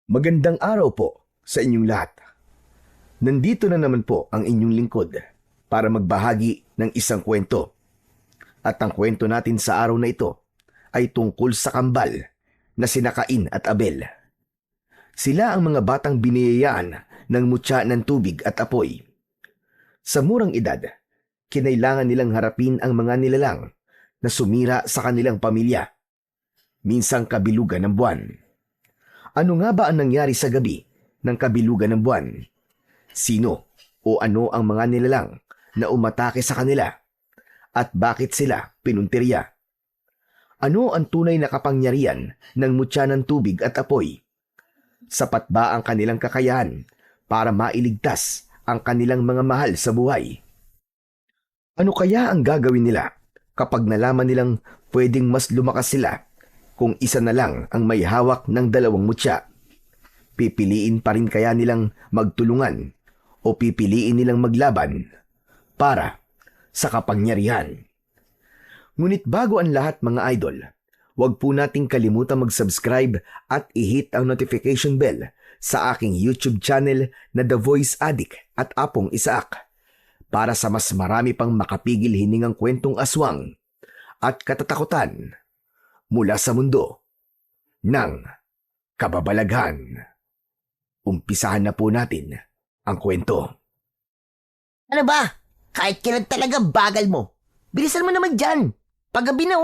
Magandang araw po sa inyong lahat. Nandito na naman po ang inyong lingkod para magbahagi ng isang kwento. At ang kwento natin sa araw na ito ay tungkol sa kambal na sina Cain at Abel. Sila ang mga batang biniyayaan ng mutya ng tubig at apoy. Sa murang edad, kinailangan nilang harapin ang mga nilalang na sumira sa kanilang pamilya. Minsang kabilugan ng buwan. Ano nga ba ang nangyari sa gabi ng kabilugan ng buwan? Sino o ano ang mga nilalang na umatake sa kanila? At bakit sila pinuntirya? Ano ang tunay na kapangyarihan ng mutya ng tubig at apoy? Sapat ba ang kanilang kakayahan para mailigtas ang kanilang mga mahal sa buhay? Ano kaya ang gagawin nila kapag nalaman nilang pwedeng mas lumakas sila kung isa na lang ang may hawak ng dalawang mutya? Pipiliin pa rin kaya nilang magtulungan o pipiliin nilang maglaban para sa kapangyarihan? Ngunit bago ang lahat mga idol, huwag po nating kalimutan mag-subscribe at i-hit ang notification bell sa aking YouTube channel na The Voice Addict at Apong Isaak para sa mas marami pang makapigil hiningang kwentong aswang at katatakutan mula sa mundo ng kababalaghan. Umpisahan na po natin ang kwento. Ano ba? Kahit kailan talaga bagal mo. Bilisan mo naman dyan. Paggabi na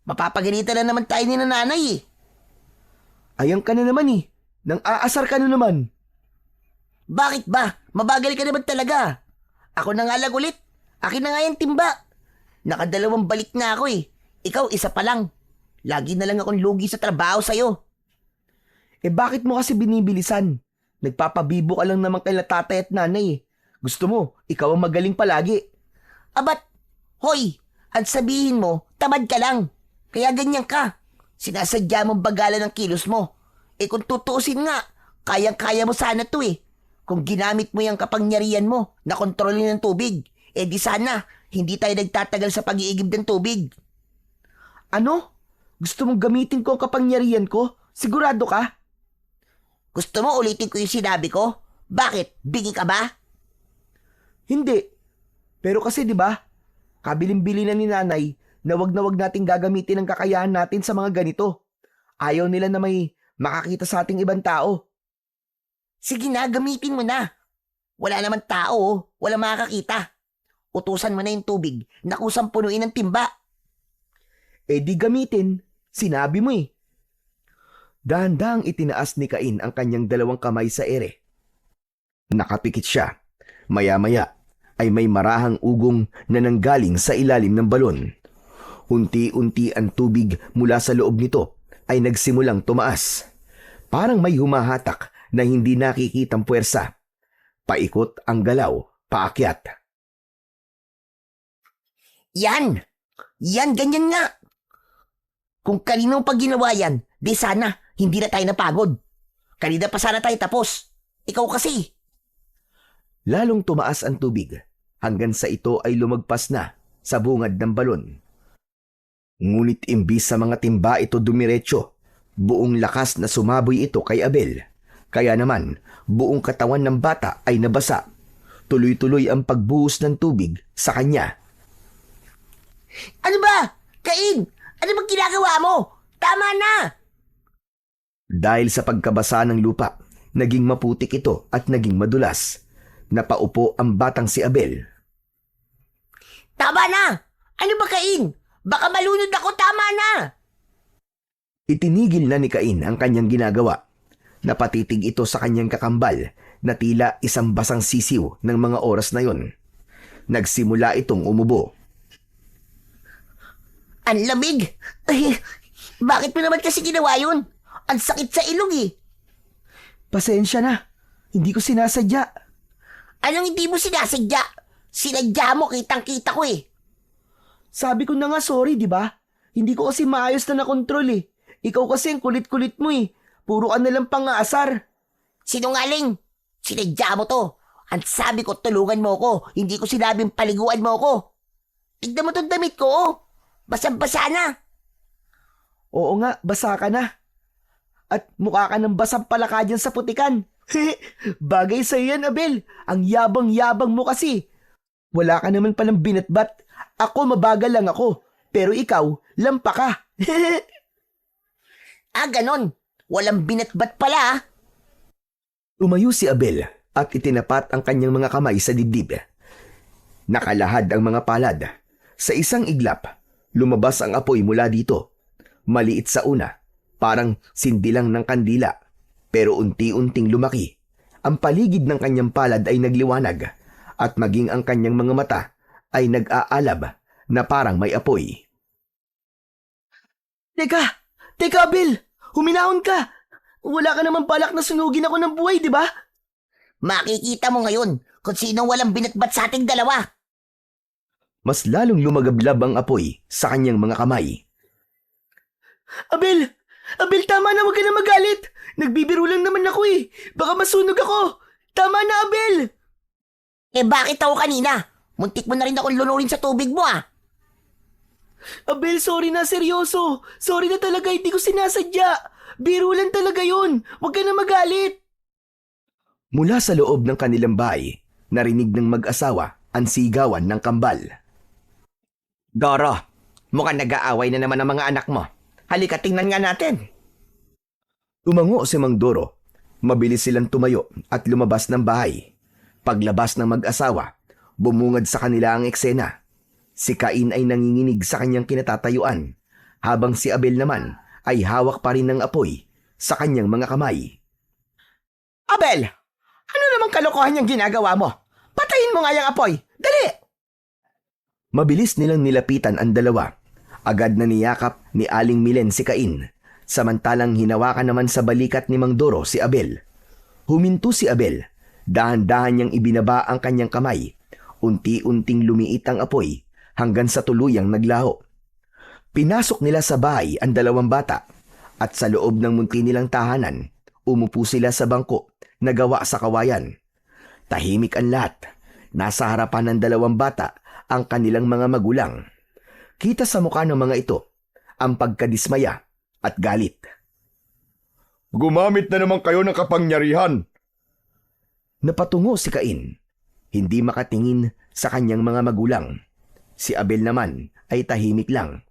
Mapapagalitan na naman tayo ni nanay eh. Ayang ka na naman eh. Nang aasar ka na naman. Bakit ba? Mabagal ka naman talaga. Ako na nga lang ulit. Akin na nga yung timba. Nakadalawang balik na ako eh. Ikaw isa pa lang. Lagi na lang akong lugi sa trabaho sa'yo. Eh bakit mo kasi binibilisan? Nagpapabibo ka lang naman kay tatay at nanay eh. Gusto mo, ikaw ang magaling palagi. Abat, hoy, at sabihin mo, tamad ka lang. Kaya ganyan ka. Sinasadya mong bagalan ng kilos mo. Eh kung tutuusin nga, kayang-kaya mo sana to eh. Kung ginamit mo yung kapangyarihan mo na kontrolin ng tubig, eh di sana, hindi tayo nagtatagal sa pag-iigib ng tubig. Ano? Gusto mong gamitin ko ang kapangyarihan ko? Sigurado ka? Gusto mo ulitin ko yung sinabi ko? Bakit? Bingi ka ba? Hindi. Pero kasi 'di ba? Kabilin-bili na ni nanay na wag nating gagamitin ang kakayahan natin sa mga ganito. Ayaw nila na may makakita sa ating ibang tao. Sige na, gamitin mo na. Wala naman tao, wala makakakita. Utusan mo na yung tubig na kusang punuin ng timba. Eh di gamitin. Sinabi mo eh. Dahan-dahang itinaas ni Cain ang kanyang dalawang kamay sa ere. Nakapikit siya. Maya-maya ay may marahang ugong na nanggaling sa ilalim ng balon. Unti-unti ang tubig mula sa loob nito ay nagsimulang tumaas. Parang may humahatak na hindi nakikitang puwersa. Paikot ang galaw, paakyat. Yan! Yan, ganyan nga! Kung kanino pag ginawa yan, di sana hindi na tayo napagod. Kanina pa sana tayo tapos. Ikaw kasi. Lalong tumaas ang tubig hanggang sa ito ay lumagpas na sa bungad ng balon. Ngunit imbis sa mga timba ito dumiretso, buong lakas na sumaboy ito kay Abel. Kaya naman, buong katawan ng bata ay nabasa. Tuloy-tuloy ang pagbuhos ng tubig sa kanya. Ano ba? Cain! Ano bang ginagawa mo? Tama na! Dahil sa pagkabasa ng lupa, naging maputik ito at naging madulas. Napaupo ang batang si Abel. Tama na! Ano ba, Cain? Baka malunod ako, tama na! Itinigil na ni Cain ang kanyang ginagawa. Napatitig ito sa kanyang kakambal na tila isang basang sisiw ng mga oras na yon. Nagsimula itong umubo. Ang lamig! Ay, bakit mo naman kasi ginawa yun? Ang sakit sa ilong eh. Pasensya na. Hindi ko sinasadya. Anong hindi mo sinasadya? Sinadya mo, kitang-kita ko eh. Sabi ko na nga sorry, di ba? Hindi ko kasi maayos na nakontrol eh. Ikaw kasi ang kulit-kulit mo eh. Puro ka nalang pang-aasar. Sinungaling! Sinadya mo to. Ang sabi ko, tulungan mo ko. Hindi ko sinabing paliguan mo ko. Tignan mo tong damit ko oh. Basang-basa na. Oo nga, basa ka na. at mukha ka ng basang palaka dyan sa putikan. Bagay sa'yo yan, Abel. Ang yabang-yabang mo kasi. Wala ka naman palang binatbat. Ako mabagal lang ako. Pero ikaw, lampa ka. Ganon. Walang binatbat pala ah. Tumayo si Abel at itinapat ang kanyang mga kamay sa dibdib. Nakalahad ang mga palad. Sa isang iglap, lumabas ang apoy mula dito. Maliit sa una, parang sindilang ng kandila, pero unti-unting lumaki. Ang paligid ng kanyang palad ay nagliwanag at maging ang kanyang mga mata ay nag-aalab na parang may apoy. Teka Abel! Huminahon ka! Wala ka naman balak na sunugin ako ng buhay, di ba? Makikita mo ngayon kung sinong walang binatbat sa ating dalawa. Mas lalong lumagablab ang apoy sa kanyang mga kamay. Abel! Abel, tama na, huwag ka na magalit! Nagbibiro lang naman ako eh! Baka masunog ako! Tama na, Abel! Bakit ako kanina? Muntik mo na rin akong lunurin sa tubig mo ah. Abel, sorry na, seryoso! Sorry na talaga, hindi ko sinasadya! Biro lang talaga yun! Huwag ka na magalit! Mula sa loob ng kanilang bahay, narinig ng mag-asawa ang sigawan ng kambal. Doro, mukhang nag-aaway na naman ang mga anak mo. Halika, tingnan nga natin. Tumango si Mang Doro. Mabilis silang tumayo at lumabas ng bahay. Paglabas ng mag-asawa, bumungad sa kanila ang eksena. Si Cain ay nanginginig sa kanyang kinatatayuan, habang si Abel naman ay hawak pa rin ng apoy sa kanyang mga kamay. Abel, ano namang kalokohan yung ginagawa mo? Patayin mo nga yung apoy. Dali! Mabilis nilang nilapitan ang dalawa. Agad na niyakap ni Aling Milen si Cain, samantalang hinawakan naman sa balikat ni Mang Doro si Abel. Huminto si Abel. Dahan-dahan niyang ibinaba ang kanyang kamay. Unti-unting lumiit ang apoy hanggang sa tuluyang naglaho. Pinasok nila sa bahay ang dalawang bata at sa loob ng munti nilang tahanan, umupo sila sa bangko na gawa sa kawayan. Tahimik ang lahat. Nasa harapan ng dalawang bata ang kanilang mga magulang. Kita sa mukha ng mga ito ang pagkadismaya at galit. Gumamit na naman kayo ng kapangyarihan. Napatungo si Cain. Hindi makatingin sa kanyang mga magulang. Si Abel naman ay tahimik lang.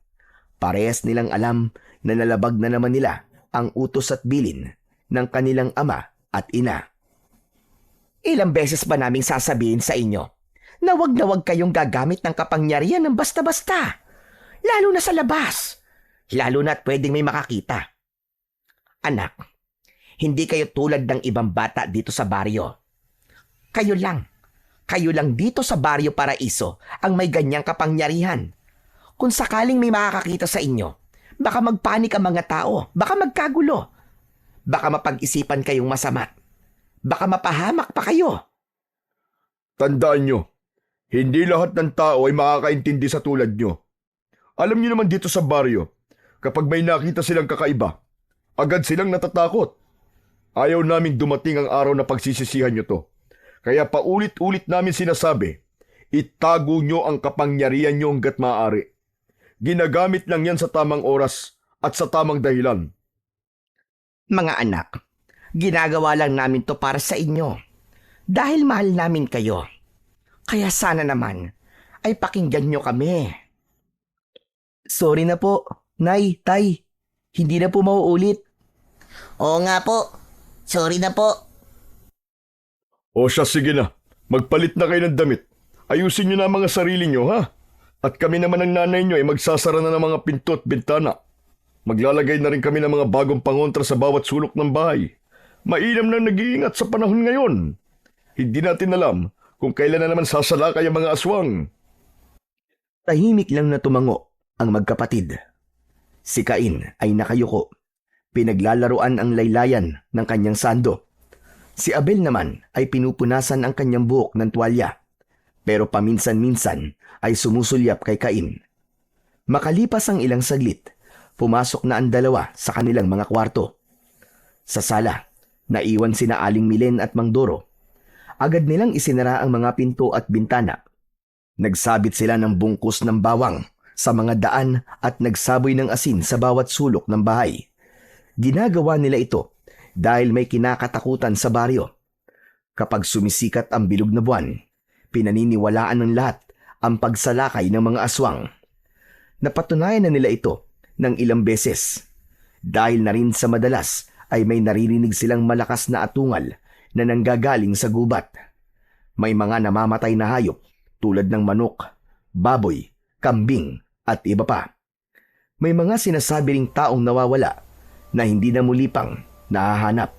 Parehas nilang alam na nalabag na naman nila ang utos at bilin ng kanilang ama at ina. Ilang beses ba naming sasabihin sa inyo na wag kayong gagamit ng kapangyarihan ng basta-basta? Lalo na sa labas. Lalo na't pwedeng may makakita. Anak, hindi kayo tulad ng ibang bata dito sa baryo. Kayo lang dito sa Baryo Paraiso ang may ganyang kapangyarihan. Kung sakaling may makakakita sa inyo, baka magpanik ang mga tao, baka magkagulo, baka mapag-isipan kayong masama, baka mapahamak pa kayo. Tandaan nyo, hindi lahat ng tao ay makakaintindi sa tulad nyo. Alam nyo naman dito sa baryo, kapag may nakita silang kakaiba, agad silang natatakot. Ayaw naming dumating ang araw na pagsisisihan nyo to. Kaya paulit-ulit namin sinasabi, itago nyo ang kapangyarihan nyo hanggat maaari. Ginagamit lang yan sa tamang oras at sa tamang dahilan. Mga anak, ginagawa lang namin to para sa inyo. Dahil mahal namin kayo. Kaya sana naman ay pakinggan nyo kami. Sorry na po, Nay, Tay. Hindi na po mauulit. Oo nga po. Sorry na po. O siya, sige na. Magpalit na kayo ng damit. Ayusin nyo na ang mga sarili nyo, ha? At kami naman ng nanay nyo ay magsasara na ng mga pinto at bintana. Maglalagay na rin kami ng mga bagong pangontra sa bawat sulok ng bahay. Mainam na nag-iingat sa panahon ngayon. Hindi natin alam kung kailan na naman sasalakay ang mga aswang. Tahimik lang na tumango ang magkapatid. Si Cain ay nakayuko. Pinaglalaruan ang laylayan ng kanyang sando. Si Abel naman ay pinupunasan ang kanyang buhok ng tuwalya. Pero paminsan-minsan ay sumusulyap kay Cain. Makalipas ang ilang saglit, pumasok na ang dalawa sa kanilang mga kwarto. Sa sala, naiwan sina Aling Milen at Mang Doro. Agad nilang isinara ang mga pinto at bintana. Nagsabit sila ng bungkus ng bawang sa mga daan at nagsaboy ng asin sa bawat sulok ng bahay. Ginagawa nila ito dahil may kinakatakutan sa baryo. Kapag sumisikat ang bilog na buwan, pinaniniwalaan ng lahat ang pagsalakay ng mga aswang. Napatunayan na nila ito ng ilang beses dahil na rin sa madalas ay may naririnig silang malakas na atungal na nanggagaling sa gubat. May mga namamatay na hayop tulad ng manok, baboy, kambing at iba pa. May mga sinasabi ring taong nawawala na hindi na muli pang nahahanap.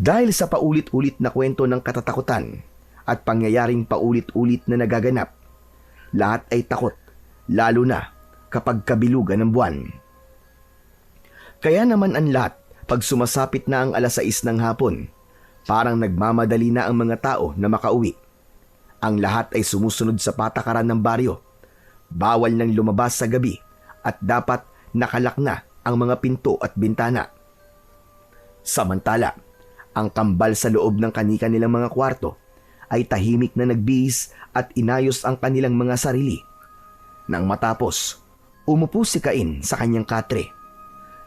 Dahil sa paulit-ulit na kwento ng katatakutan at pangyayaring paulit-ulit na nagaganap, lahat ay takot, lalo na kapag kabilugan ng buwan. Kaya naman ang lahat, pag sumasapit na ang 6:00 ng hapon, parang nagmamadali na ang mga tao na makauwi. Ang lahat ay sumusunod sa patakaran ng baryo. Bawal nang lumabas sa gabi at dapat nakalak na ang mga pinto at bintana. Samantala, ang kambal sa loob ng kani-kanilang mga kwarto ay tahimik na nagbihis at inayos ang kanilang mga sarili. Nang matapos, umupo si Cain sa kanyang katre.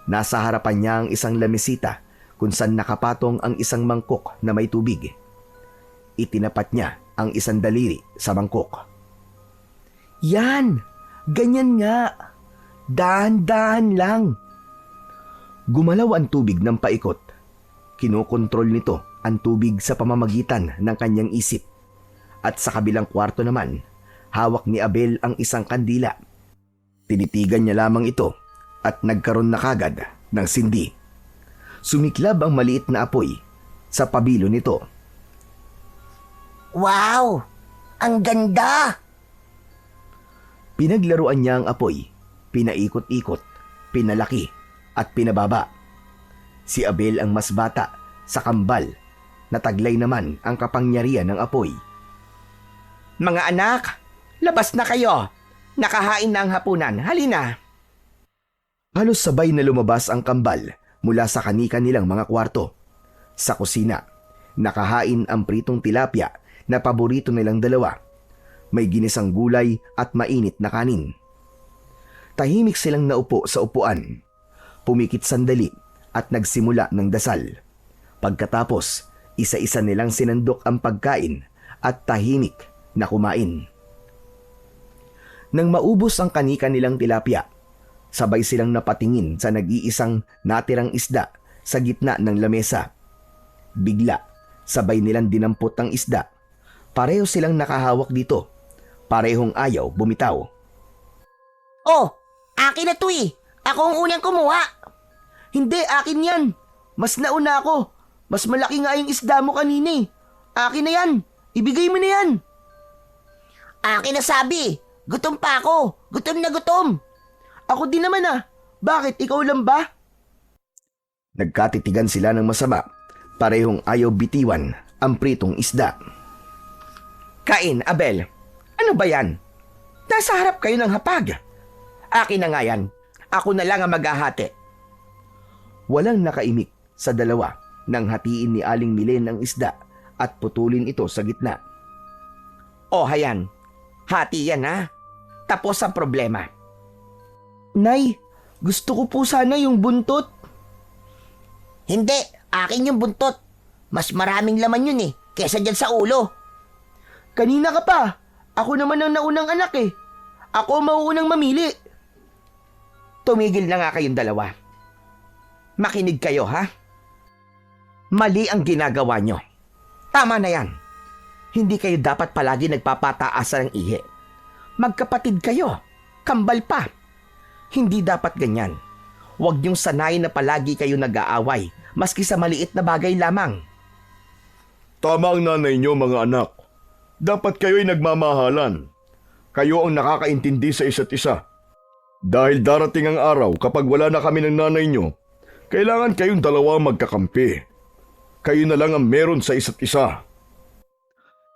Nasa harapan niya ang isang lamesita kung saan nakapatong ang isang mangkok na may tubig. Itinapat niya ang isang daliri sa mangkok. Yan! Ganyan nga! Dahan-dahan lang! Gumalaw ang tubig ng paikot. Kinokontrol nito ang tubig sa pamamagitan ng kanyang isip. At sa kabilang kwarto naman, hawak ni Abel ang isang kandila. Tinitigan niya lamang ito at nagkaroon na kagad ng sindi. Sumiklab ang maliit na apoy sa pabilo nito. Wow! Ang ganda! Pinaglaruan niya ang apoy, pinaikot-ikot, pinalaki at pinababa. Si Abel ang mas bata sa kambal, nataglay naman ang kapangyarihan ng apoy. Mga anak, labas na kayo! Nakahain na ang hapunan, halina! Halos sabay na lumabas ang kambal mula sa kani-kanilang mga kwarto. Sa kusina, nakahain ang pritong tilapia na paborito nilang dalawa. May ginisang gulay at mainit na kanin. Tahimik silang naupo sa upuan. Pumikit sandali at nagsimula ng dasal. Pagkatapos, isa-isa nilang sinandok ang pagkain at tahimik na kumain. Nang maubos ang kani-kanilang tilapia, sabay silang napatingin sa nag-iisang natirang isda sa gitna ng lamesa. Bigla, sabay nilang dinampot ang isda. Pareho silang nakahawak dito. Parehong ayaw bumitaw. Oh, akin na to eh. Ako ang unang kumuha. Hindi, akin yan. Mas nauna ako. Mas malaki nga yung isda mo kanina eh. Akin na yan. Ibigay mo na yan. Akin na sabi. Gutom pa ako. Gutom na gutom. Ako din naman ah. Bakit? Ikaw lang ba? Nagkatitigan sila ng masama. Parehong ayaw bitiwan ang pritong isda. Cain, Abel. Ano ba yan? Nasa harap kayo ng hapag. Akin na nga yan. Ako na lang ang maghahati. Walang nakaimik sa dalawa nang hatiin ni Aling Milen ang isda at putulin ito sa gitna. O hayan. Hati yan ha. Tapos ang problema. Nay, gusto ko po sana yung buntot. Hindi, akin yung buntot. Mas maraming laman yun eh, kesa dyan sa ulo. Kanina ka pa. Ako naman ang naunang anak eh. Ako mauunang mamili. Tumigil na nga kayong dalawa. Makinig kayo ha. Mali ang ginagawa nyo. Tama na yan. Hindi kayo dapat palagi nagpapataasan ng ihi. Magkapatid kayo. Kambal pa. Hindi dapat ganyan. Huwag niyong sanayin na palagi kayo nag-aaway, maski sa maliit na bagay lamang. Tama ang nanay niyo, mga anak. Dapat kayo'y nagmamahalan. Kayo ang nakakaintindi sa isa't isa. Dahil darating ang araw kapag wala na kami ng nanay niyo, kailangan kayong dalawa magkakampi. Kayo na lang ang meron sa isa't isa.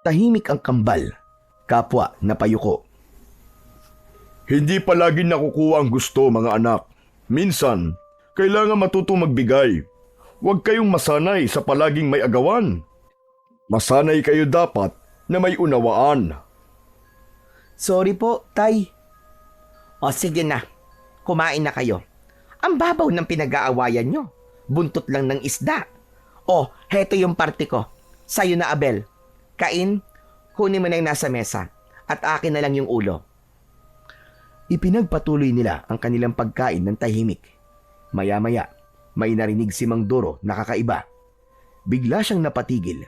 Tahimik ang kambal. Kapwa na payuko. Hindi palagi nakukuha ang gusto, mga anak. Minsan, kailangan matutong magbigay. Huwag kayong masanay sa palaging may agawan. Masanay kayo dapat na may unawaan. Sorry po, Tay. O sige na, kumain na kayo. Ang babaw ng pinag-aawayan nyo. Buntot lang ng isda. Oh, heto yung parte ko. Sa'yo na, Abel. Kain, kunin mo na yung nasa mesa. At akin na lang yung ulo. Ipinagpatuloy nila ang kanilang pagkain ng tahimik. Maya-maya, may narinig si Mang Doro na kakaiba. Bigla siyang napatigil,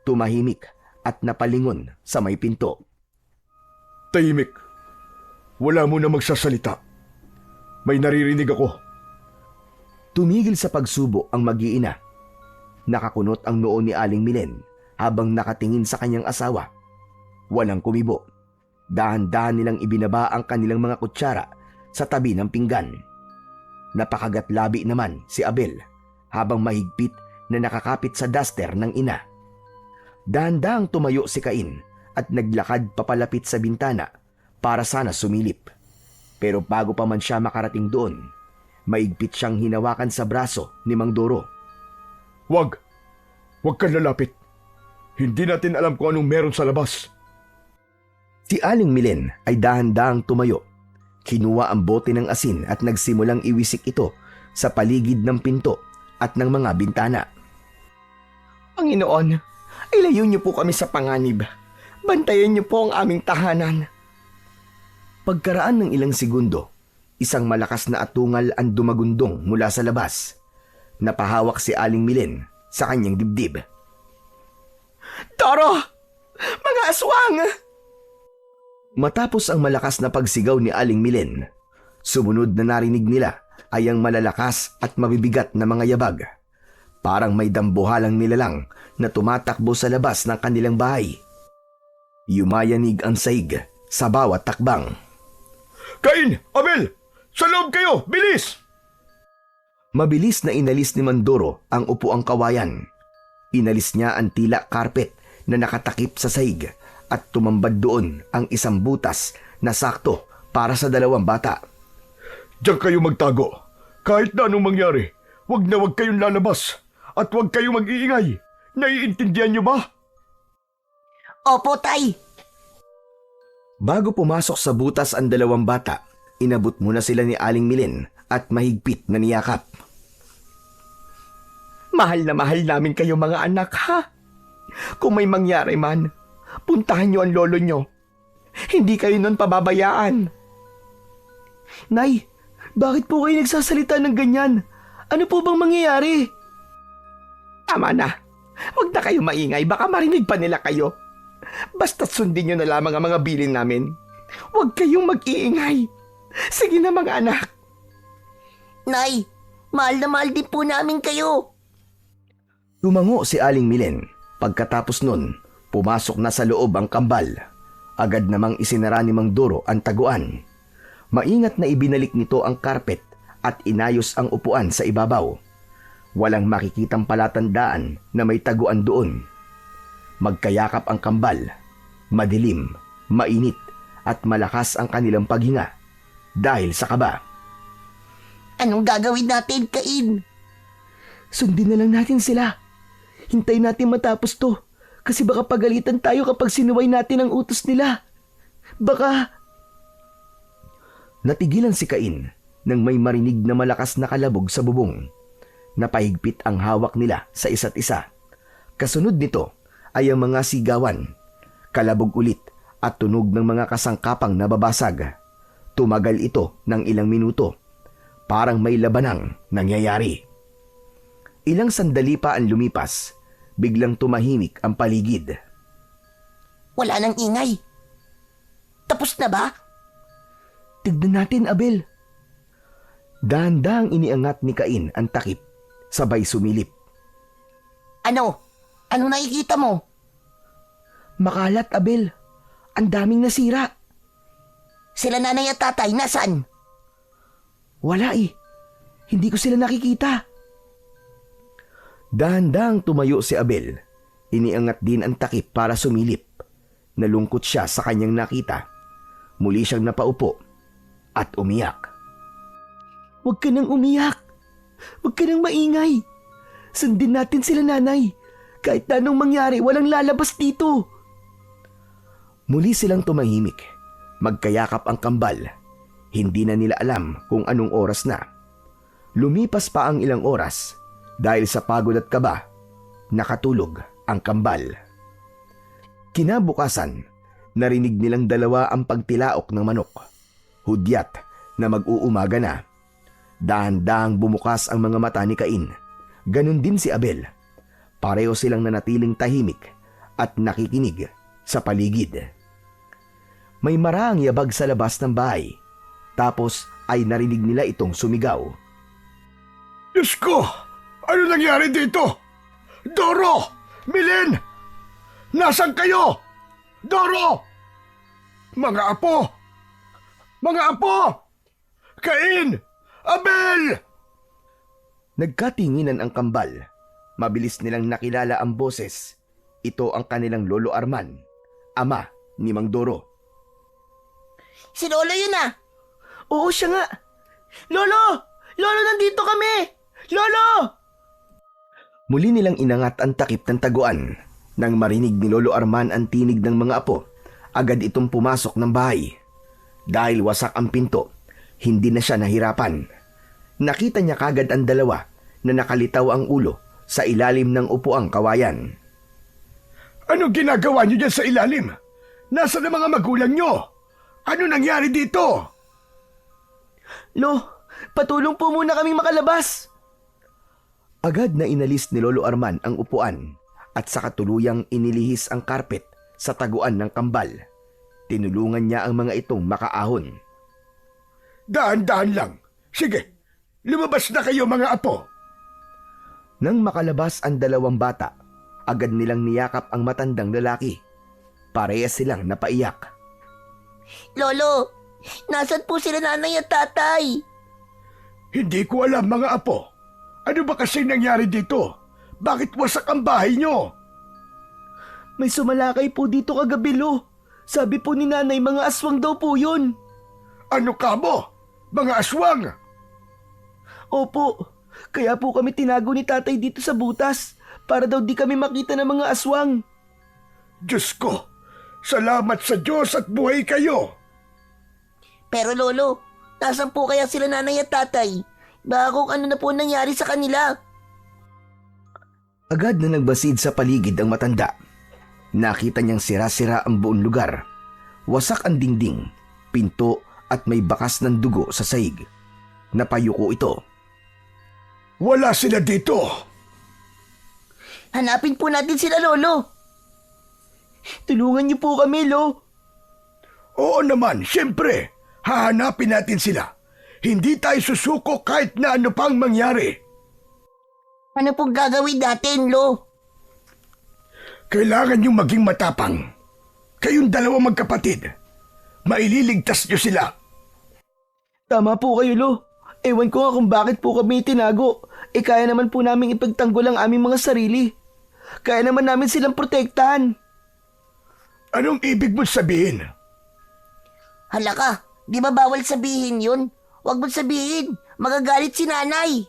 tumahimik at napalingon sa may pinto. Tahimik. Wala mo na magsasalita. May naririnig ako. Tumigil sa pagsubo ang mag-iina. Nakakunot ang noo ni Aling Milen habang nakatingin sa kanyang asawa. Walang kumibo. Dahan-dahan nilang ibinaba ang kanilang mga kutsara sa tabi ng pinggan. Napakagatlabi naman si Abel habang mahigpit na nakakapit sa duster ng ina. Dahan-dahang tumayo si Cain at naglakad papalapit sa bintana para sana sumilip. Pero bago pa man siya makarating doon, maigpit siyang hinawakan sa braso ni Mang Doro. Wag! Wag kang lalapit. Hindi natin alam kung anong meron sa labas. Si Aling Milen ay dahan-dahang tumayo. Kinuha ang bote ng asin at nagsimulang iwisik ito sa paligid ng pinto at ng mga bintana. Panginoon, ilayo niyo po kami sa panganib. Bantayan niyo po ang aming tahanan. Pagkaraan ng ilang segundo, isang malakas na atungal ang dumagundong mula sa labas. Napahawak si Aling Milen sa kanyang dibdib. Toro! Mga aswang! Matapos ang malakas na pagsigaw ni Aling Milen, sumunod na narinig nila ay ang malalakas at mabibigat na mga yabag. Parang may dambuhalang nilalang na tumatakbo sa labas ng kanilang bahay. Yumayanig ang saig sa bawat takbang. Cain! Abel! Sa loob kayo! Bilis! Mabilis na inalis ni Mandoro ang upuang kawayan. Inalis niya ang tila carpet na nakatakip sa saig at tumambad doon ang isang butas na sakto para sa 2 bata. Diyan kayo magtago. Kahit na anong mangyari, wag na wag kayong lalabas at wag kayong mag-iingay. Naiintindihan niyo ba? Opo, Tay. Bago pumasok sa butas ang 2 bata, inabot muna sila ni Aling Milen at mahigpit na niyakap. Mahal na mahal namin kayo mga anak, ha? Kung may mangyari man, puntahan niyo ang lolo niyo. Hindi kayo nun pababayaan. Nay, bakit po kayo nagsasalita ng ganyan? Ano po bang mangyayari? Tama na. Huwag na kayo maingay, baka marinig pa nila kayo. Basta't sundin niyo na lamang ang mga bilin namin. Huwag kayong mag-iingay. Sige na mga anak. Nay, mahal na mahal din po namin kayo. Tumango si Aling Milen. Pagkatapos nun, pumasok na sa loob ang kambal. Agad namang isinara ni Mang Doro ang taguan. Maingat na ibinalik nito ang karpet at inayos ang upuan sa ibabaw. Walang makikitang palatandaan na may taguan doon. Magkayakap ang kambal. Madilim, mainit at malakas ang kanilang paghinga dahil sa kaba. Anong gagawin natin, Cain? Sundin na lang natin sila. Hintayin natin matapos to kasi baka pagalitan tayo kapag sinuway natin ang utos nila. Baka... Natigilan si Cain nang may marinig na malakas na kalabog sa bubong. Napahigpit ang hawak nila sa isa't isa. Kasunod nito ay ang mga sigawan, kalabog ulit at tunog ng mga kasangkapang nababasag. Tumagal ito ng ilang minuto. Parang may labanang nangyayari. Ilang sandali pa ang lumipas, biglang tumahimik ang paligid. Wala nang ingay. Tapos na ba? Tignan natin, Abel. Dahan-dahang iniangat ni Cain ang takip, sabay sumilip. Ano? Anong nakikita mo? Makalat, Abel. Ang daming nasira. Sila nanay at tatay, nasaan? Wala eh. Hindi ko sila nakikita. Dahan-dahang tumayo si Abel. Iniangat din ang takip para sumilip. Nalungkot siya sa kanyang nakita. Muli siyang napaupo at umiyak. Huwag ka nang umiyak. Huwag ka nang maingay. Sundin natin sila, nanay. Kahit na anong mangyari, walang lalabas dito. Muli silang tumahimik. Magkayakap ang kambal. Hindi na nila alam kung anong oras na. Lumipas pa ang ilang oras dahil sa pagod at kaba, nakatulog ang kambal. Kinabukasan, narinig nilang dalawa ang pagtilaok ng manok. Hudyat na mag-uumaga na. Dahan-dahang bumukas ang mga mata ni Cain. Ganon din si Abel. Pareho silang nanatiling tahimik at nakikinig sa paligid. May maraang yabag sa labas ng bahay. Tapos ay narinig nila itong sumigaw. Diyos ko! Ano nangyari dito? Doro! Milen! Nasaan kayo? Doro! Mga apo! Mga apo! Cain! Abel! Nagkatinginan ang kambal. Mabilis nilang nakilala ang boses. Ito ang kanilang Lolo Arman, ama ni Mang Doro. Si Lolo yun ah. Oo, siya nga. Lolo! Lolo, nandito kami! Lolo! Muli nilang inangat ang takip ng taguan. Nang marinig ni Lolo Arman ang tinig ng mga apo, agad itong pumasok ng bahay. Dahil wasak ang pinto, hindi na siya nahirapan. Nakita niya kagad ang dalawa na nakalitaw ang ulo sa ilalim ng upuang kawayan. Anong ginagawa niyo dyan sa ilalim? Nasaan ang mga magulang niyo? Ano nangyari dito? Lo, patulong po muna kaming makalabas. Agad na inalis ni Lolo Arman ang upuan at sa katuluyang inilihis ang karpet sa taguan ng kambal. Tinulungan niya ang mga itong makaahon. Daan-daan lang. Sige, lumabas na kayo mga apo. Nang makalabas ang dalawang bata, agad nilang niyakap ang matandang lalaki. Parehas silang napaiyak. Lolo, nasan po sila nanay at tatay? Hindi ko alam mga apo. Ano ba kasi nangyari dito? Bakit wasak ang bahay niyo? May sumalakay po dito kagabi, Lo. Sabi po ni nanay mga aswang daw po yun. Ano ka mo? Mga aswang? Opo, kaya po kami tinago ni tatay dito sa butas para daw di kami makita ng mga aswang. Diyos ko, salamat sa Diyos at buhay kayo. Pero Lolo, nasan po kaya sila nanay at tatay? Baka kung ano na po nangyari sa kanila. Agad na nagbasid sa paligid ang matanda. Nakita niyang sira-sira ang buong lugar. Wasak ang dingding, pinto at may bakas ng dugo sa sahig. Napayuko ito. Wala sila dito. Hanapin po natin sila, Lolo. Tulungan niyo po kami, Lo. Oo naman, siyempre. Hahanapin natin sila. Hindi tayo susuko kahit na ano pang mangyari. Ano pong gagawin natin, Lo? Kailangan niyong maging matapang. Kayong dalawa magkapatid. Maililigtas niyo sila. Tama po kayo, Lo. Ewan ko nga kung bakit po kami tinago. Kaya naman po namin ipagtanggol ang aming mga sarili. Kaya naman namin silang protektahan. Anong ibig mo sabihin? Hala ka, di ba bawal sabihin yun? Huwag mo sabihin, magagalit si nanay.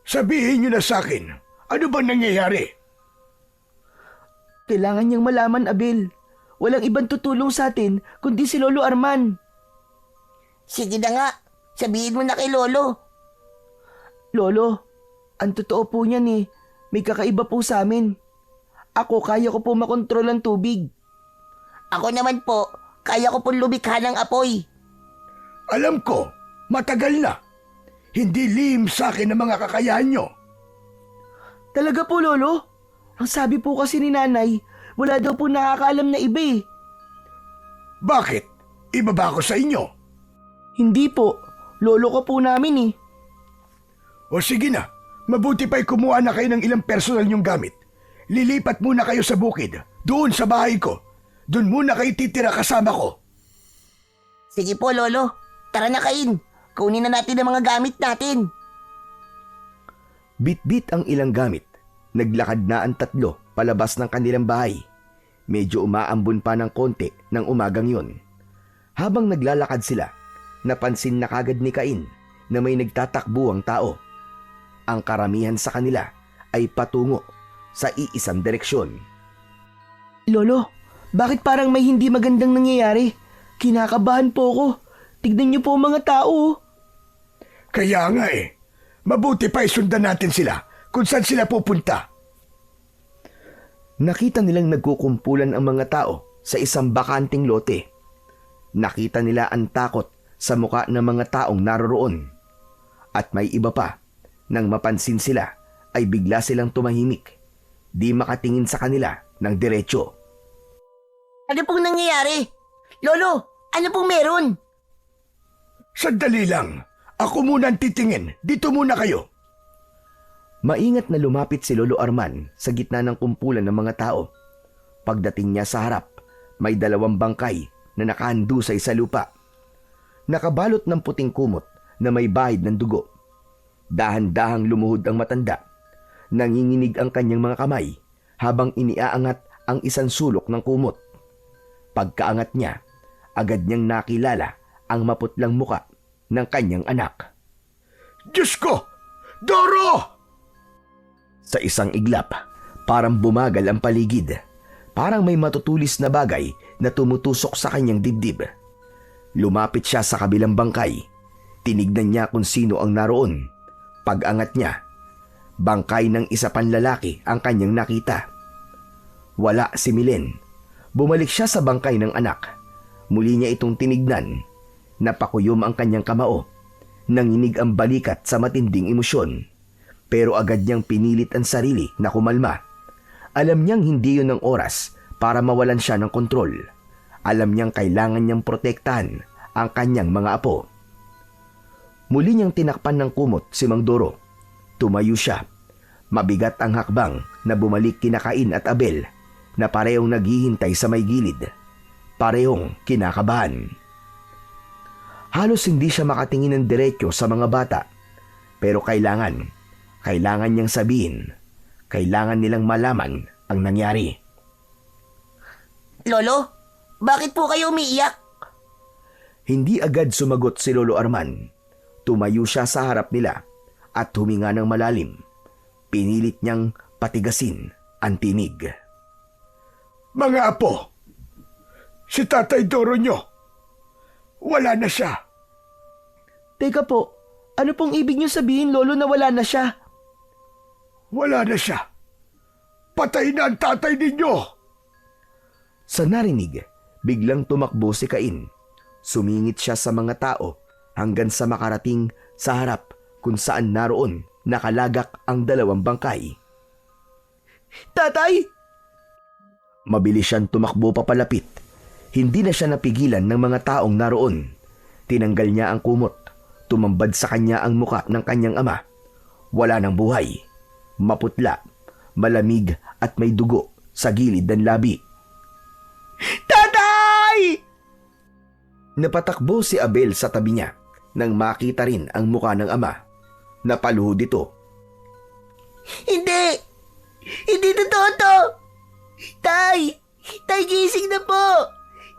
Sabihin niyo na sa akin, ano ba nangyayari? Kailangan niyang malaman, Abel. Walang ibang tutulong sa atin kundi si Lolo Arman. Sige na nga, sabihin mo na kay Lolo. Lolo, ang totoo po niyan may kakaiba po sa amin. Ako, kaya ko po makontrol ang tubig. Ako naman po, kaya ko pong lumikha ng apoy. Alam ko, matagal na. Hindi lihim sa akin ang mga kakayahan niyo. Talaga po, Lolo? Ang sabi po kasi ni nanay, wala daw po nakakaalam na iba eh. Bakit? Iba ba ako sa inyo? Hindi po. Lolo ko po namin eh. O sige na, mabuti pa'y kumuha na kayo ng ilang personal niyong gamit. Lilipat muna kayo sa bukid, doon sa bahay ko. Doon muna kayo titira kasama ko. Sige po, Lolo. Tara na, Cain. Kunin na natin ang mga gamit natin. Bit-bit ang ilang gamit. Naglakad na ang tatlo palabas ng kanilang bahay. Medyo umaambon pa ng konti ng umagang yun. Habang naglalakad sila, napansin na kagad ni Cain na may nagtatakbuang tao. Ang karamihan sa kanila ay patungo sa iisang direksyon. Lolo, bakit parang may hindi magandang nangyayari? Kinakabahan po ako. Tignan niyo po ang mga tao. Kaya nga Mabuti pa isundan natin sila kung saan sila pupunta. Nakita nilang nagkukumpulan ang mga tao sa isang bakanting lote. Nakita nila ang takot sa muka ng mga taong naroroon. At may iba pa, nang mapansin sila ay bigla silang tumahimik, di makatingin sa kanila ng diretsyo. Ano pong nangyayari? Lolo, ano pong meron? Sandali lang. Ako muna ang titingin. Dito muna kayo. Maingat na lumapit si Lolo Arman sa gitna ng kumpulan ng mga tao. Pagdating niya sa harap, may 2 bangkay na nakahandusay sa lupa. Nakabalot ng puting kumot na may bahid ng dugo. Dahan-dahang lumuhod ang matanda. Nanginginig ang kanyang mga kamay habang iniaangat ang isang sulok ng kumot. Pagkaangat niya, agad niyang nakilala ang maputlang muka ng kanyang anak. Diyos ko! Doro! Sa isang iglap, parang bumagal ang paligid. Parang may matutulis na bagay na tumutusok sa kanyang dibdib. Lumapit siya sa kabilang bangkay. Tinignan niya kung sino ang naroon. Pag-angat niya, bangkay ng isa pang lalaki ang kanyang nakita. Wala si Milen. Bumalik siya sa bangkay ng anak. Muli niya itong tinignan. Napakuyom ang kanyang kamao. Nanginig ang balikat sa matinding emosyon. Pero agad niyang pinilit ang sarili na kumalma. Alam niyang hindi yun ang oras para mawalan siya ng kontrol. Alam niyang kailangan niyang protektahan ang kanyang mga apo. Muli niyang tinakpan ng kumot si Mang Doro. Tumayo siya. Mabigat ang hakbang na bumalik kina Cain at Abel na parehong naghihintay sa may gilid. Parehong kinakabahan. Halos hindi siya makatingin ng diretso sa mga bata. Pero kailangan niyang sabihin. Kailangan nilang malaman ang nangyari. Lolo, bakit po kayo umiiyak? Hindi agad sumagot si Lolo Arman. Tumayo siya sa harap nila at huminga ng malalim. Pinilit niyang patigasin ang tinig. Mga apo, si Tatay Doro nyo, wala na siya. Teka po, ano pong ibig niyo sabihin, Lolo, na wala na siya? Wala na siya. Patay na ang tatay ninyo. Sa narinig, biglang tumakbo si Cain. Sumingit siya sa mga tao hanggang sa makarating sa harap kung saan naroon nakalagak ang 2 bangkay. Tatay! Mabilis siyang tumakbo papalapit. Hindi na siya napigilan ng mga taong naroon. Tinanggal niya ang kumot. Tumambad sa kanya ang muka ng kanyang ama. Wala ng buhay. Maputla, malamig at may dugo sa gilid ng labi. Tatay! Napatakbo si Abel sa tabi niya nang makita rin ang muka ng ama. Napaluhod ito. Hindi! Hindi totoo to! Tay! Tay, gising na po!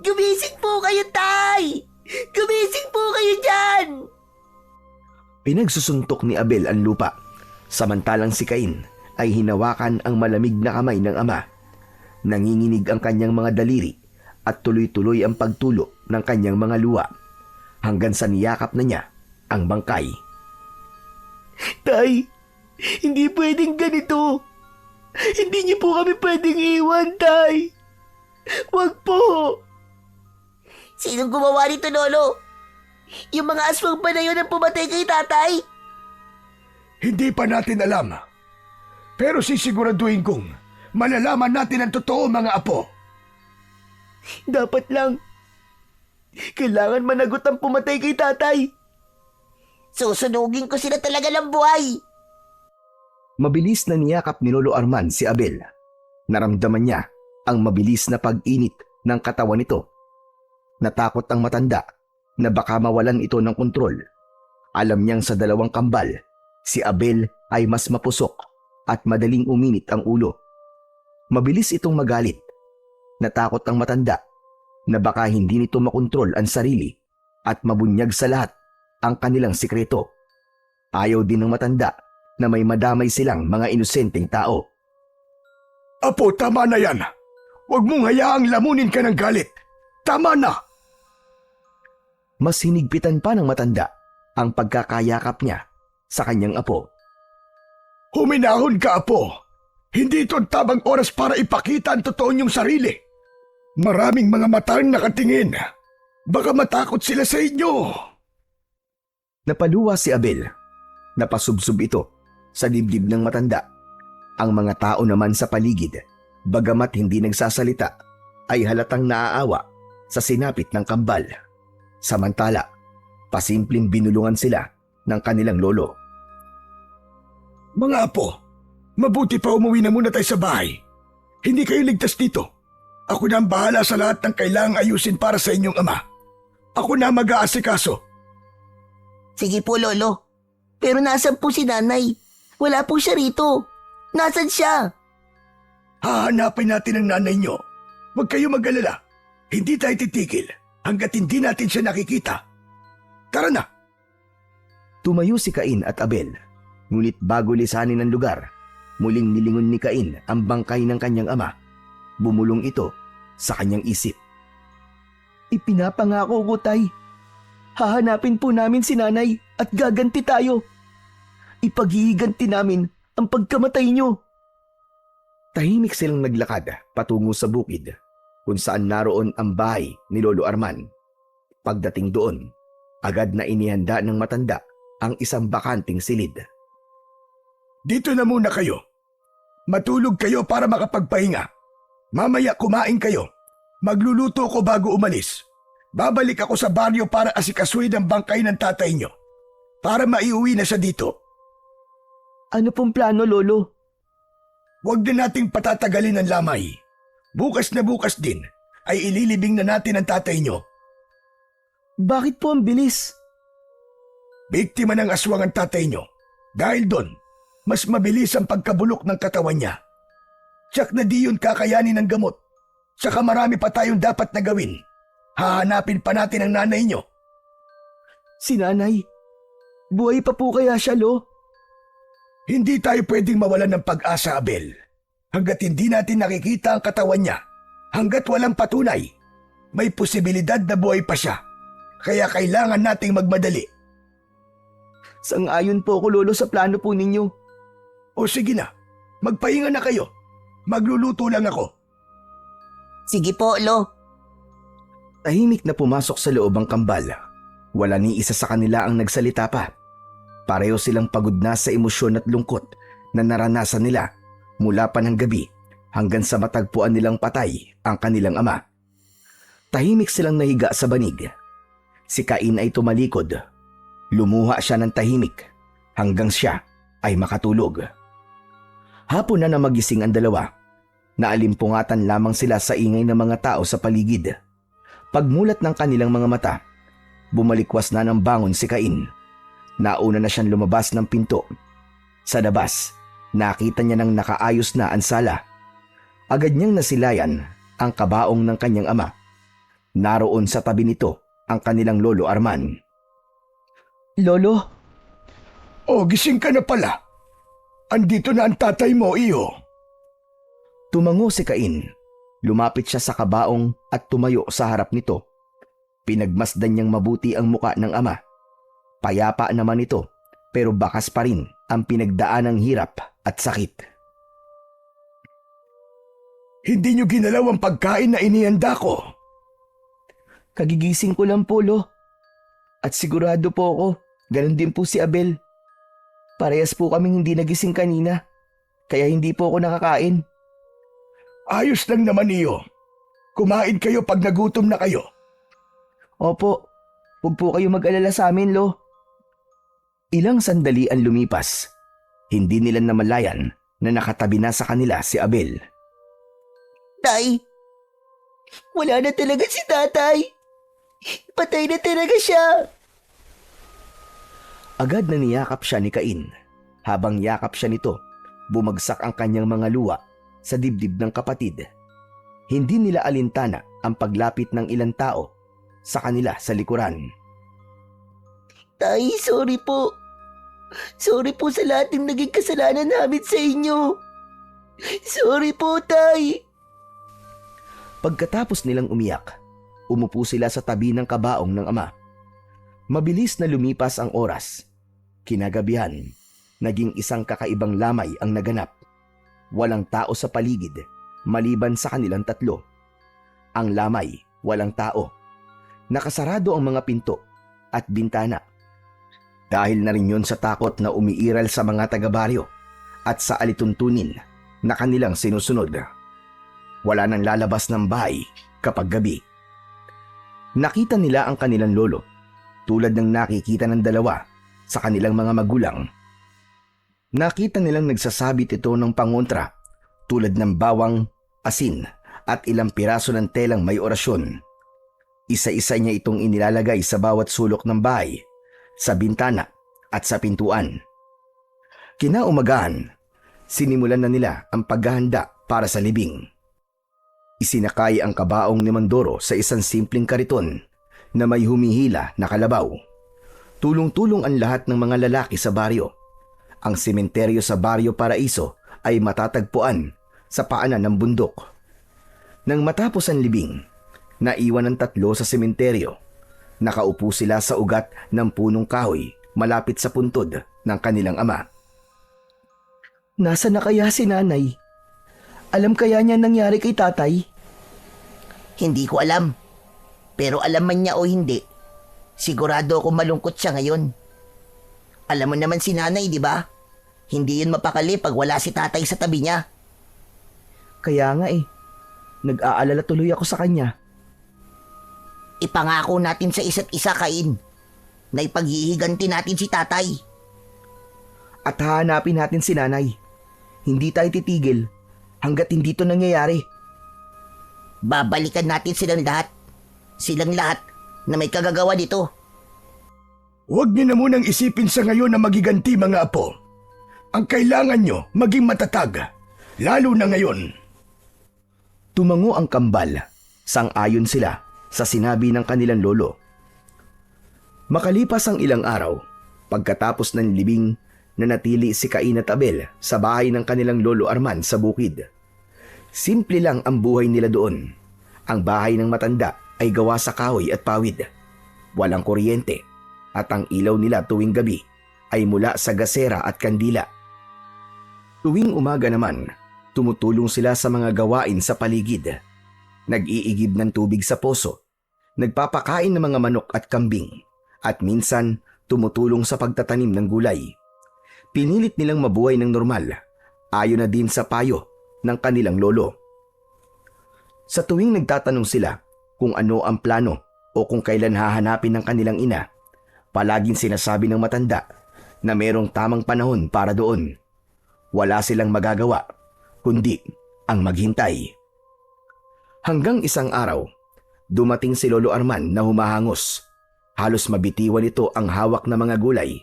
Gumising po kayo, Tay! Gumising po kayo dyan! Pinagsusuntok ni Abel ang lupa. Samantalang si Cain ay hinawakan ang malamig na kamay ng ama. Nanginginig ang kanyang mga daliri at tuloy-tuloy ang pagtulo ng kanyang mga luha hanggang sa niyakap na niya ang bangkay. Tay, hindi pwedeng ganito. Hindi niyo po kami pwedeng iwan, Tay. Wag po. Sinong gumawa nito, Lolo? Yung mga aswang ba na yun ang pumatay kay Tatay? Hindi pa natin alam. Pero sisiguraduhin kong malalaman natin ang totoo, mga apo. Dapat lang. Kailangan managot ang pumatay kay Tatay. Susunugin ko sila talaga ng buhay. Mabilis na niyakap ni Lolo Arman si Abel. Naramdaman niya ang mabilis na pag-init ng katawan nito. Natakot ang matanda na baka mawalan ito ng kontrol. Alam niyang sa 2 kambal, si Abel ay mas mapusok at madaling uminit ang ulo. Mabilis itong magalit. Natakot ang matanda na baka hindi nito makontrol ang sarili at mabunyag sa lahat ang kanilang sikreto. Ayaw din ng matanda na may madamay silang mga inosenteng tao. Apo, tama na yan. Huwag mong hayaang lamunin ka ng galit. Tama na. Mas hinigpitan pa ng matanda ang pagkakayakap niya sa kanyang apo. Huminahon ka, Apo. Hindi ito ang tamang oras para ipakita ang totoo niyong sarili. Maraming mga mata ang nakatingin. Baka matakot sila sa inyo. Napaluwa si Abel. Napasubsob ito sa dibdib ng matanda. Ang mga tao naman sa paligid, bagamat hindi nagsasalita, ay halatang naaawa sa sinapit ng kambal. Samantala, pasimpleng binulungan sila ng kanilang lolo. Mga apo, mabuti pa umuwi na muna tayo sa bahay. Hindi kayo ligtas dito. Ako na ang bahala sa lahat ng kailangang ayusin para sa inyong ama. Ako na mag-aasikaso. Sige po, Lolo. Pero nasan po si nanay? Wala po siya rito. Nasan siya? Hahanapin natin ang nanay nyo. Huwag kayo mag-alala. Hindi tayo titigil hanggat hindi natin siya nakikita. Tara na! Tumayo si Cain at Abel. Ngunit bago lisanin ang lugar, muling nilingon ni Cain ang bangkay ng kanyang ama. Bumulong ito sa kanyang isip. Ipinapangako ko, Tay. Hahanapin po namin si nanay at gaganti tayo. Ipaghihiganti namin ang pagkamatay niyo. Tahimik silang naglakad patungo sa bukid kung saan naroon ang bahay ni Lolo Arman. Pagdating doon, agad na inihanda ng matanda ang isang bakanting silid. Dito na muna kayo. Matulog kayo para makapagpahinga. Mamaya kumain kayo. Magluluto ko bago umalis. Babalik ako sa baryo para asikasuhin ang bangkay ng tatay nyo. Para maiuwi na siya dito. Ano pong plano, Lolo? Huwag na nating patatagalin ang lamay. Bukas na bukas din ay ililibing na natin ang tatay nyo. Bakit po ang bilis? Biktima ng aswang ang tatay nyo. Dahil doon, mas mabilis ang pagkabulok ng katawan niya. Tsak na di yun kakayanin ng gamot. Tsaka marami pa tayong dapat na gawin. Hahanapin pa natin ang nanay nyo. Si nanay. Buhay pa po kaya siya, Lo? Hindi tayo pwedeng mawalan ng pag-asa, Abel. Hanggat hindi natin nakikita ang katawan niya, hanggat walang patunay, may posibilidad na buhay pa siya. Kaya kailangan nating magmadali. Sang-ayon po ako, Lolo, sa plano po ninyo. O sige na, magpahinga na kayo. Magluluto lang ako. Sige po, Lo. Tahimik na pumasok sa loob ang kambal. Wala ni isa sa kanila ang nagsalita pa. Pareho silang pagod na sa emosyon at lungkot na naranasan nila mula pa ng gabi hanggang sa matagpuan nilang patay ang kanilang ama. Tahimik silang nahiga sa banig. Si Cain ay tumalikod. Lumuha siya ng tahimik hanggang siya ay makatulog. Hapon na magising ang dalawa. Naalimpungatan lamang sila sa ingay ng mga tao sa paligid. Pagmulat ng kanilang mga mata, bumalikwas na ng bangon si Cain. Nauna na siyang lumabas ng pinto. Sa labas, nakita niya ng nakaayos na ang sala. Agad niyang nasilayan ang kabaong ng kanyang ama. Naroon sa tabi nito ang kanilang Lolo Arman. Lolo? O, gising ka na pala. Andito na ang tatay mo, iyo. Tumango si Cain. Lumapit siya sa kabaong at tumayo sa harap nito. Pinagmasdan niyang mabuti ang muka ng ama. Payapa naman ito, pero bakas pa rin ang pinagdaanang hirap at sakit. Hindi niyo ginalaw ang pagkain na inihanda ko. Kagigising ko lang po, Lo. At sigurado po ako, ganun din po si Abel. Parehas po kaming hindi nagising kanina, kaya hindi po ako nakakain. Ayos lang naman iyo. Kumain kayo pag nagutom na kayo. Opo, huwag po kayo mag-alala sa amin, Lo. Ilang sandali ang lumipas. Hindi nila namalayan na nakatabi na sa kanila si Abel. Tay, wala na talaga si tatay. Patay na talaga siya. Agad na niyakap siya ni Cain. Habang yakap siya nito, bumagsak ang kanyang mga luwa sa dibdib ng kapatid. Hindi nila alintana ang paglapit ng ilang tao sa kanila sa likuran. Tay, sorry po. Sorry po sa lahat ng naging kasalanan namin sa inyo. Sorry po, Tay. Pagkatapos nilang umiyak, umupo sila sa tabi ng kabaong ng ama. Mabilis na lumipas ang oras. Kinagabihan, naging isang kakaibang lamay ang naganap. Walang tao sa paligid, maliban sa kanilang tatlo. Ang lamay, walang tao. Nakasarado ang mga pinto at bintana. Dahil na rin yun sa takot na umiiral sa mga taga-baryo at sa alituntunin na kanilang sinusunod. Wala nang lalabas ng bahay kapag gabi. Nakita nila ang kanilang lolo, tulad ng nakikita ng dalawa sa kanilang mga magulang. Nakita nilang nagsasabit ito ng pangontra, tulad ng bawang, asin at ilang piraso ng telang may orasyon. Isa-isa niya itong inilalagay sa bawat sulok ng bahay, sa bintana at sa pintuan. Kinaumagahan, sinimulan na nila ang paghahanda para sa libing. Isinakay ang kabaong ni Mandoro sa isang simpleng kariton na may humihila na kalabaw. Tulong-tulong ang lahat ng mga lalaki sa baryo. Ang sementeryo sa Baryo Paraiso ay matatagpuan sa paanan ng bundok. Nang matapos ang libing, naiwan ang tatlo sa sementeryo. Nakaupo sila sa ugat ng punong kahoy malapit sa puntod ng kanilang ama. Nasaan na kaya si nanay? Alam kaya niya nangyari kay tatay? Hindi ko alam. Pero alam man niya o hindi, sigurado ako malungkot siya ngayon. Alam mo naman si nanay, di ba? Hindi yun mapakali pag wala si tatay sa tabi niya. Kaya nga nag-aalala tuloy ako sa kanya. Ipangako natin sa isa't isa, Cain, na ipaghihiganti natin si tatay. At hahanapin natin si nanay. Hindi tayo titigil hanggat hindi to nangyayari. Babalikan natin silang lahat. Silang lahat na may kagagawa dito. Huwag niyo na munang isipin sa ngayon na magiganti, mga apo. Ang kailangan nyo maging matatag, lalo na ngayon. Tumango ang kambal, sang-ayon sila sa sinabi ng kanilang lolo. Makalipas ang ilang araw, pagkatapos ng libing, nanatili si Cain at Abel sa bahay ng kanilang lolo Arman sa bukid. Simple lang ang buhay nila doon. Ang bahay ng matanda ay gawa sa kahoy at pawid. Walang kuryente at ang ilaw nila tuwing gabi ay mula sa gasera at kandila. Tuwing umaga naman, tumutulong sila sa mga gawain sa paligid. Nag-iigib ng tubig sa poso, nagpapakain ng mga manok at kambing, at minsan tumutulong sa pagtatanim ng gulay. Pinilit nilang mabuhay ng normal, ayon na din sa payo ng kanilang lolo. Sa tuwing nagtatanong sila kung ano ang plano o kung kailan hahanapin ng kanilang ina, palaging sinasabi ng matanda na merong tamang panahon para doon. Wala silang magagawa kundi ang maghintay. Hanggang isang araw, dumating si Lolo Arman na humahangos. Halos mabitiwan ito ang hawak na mga gulay.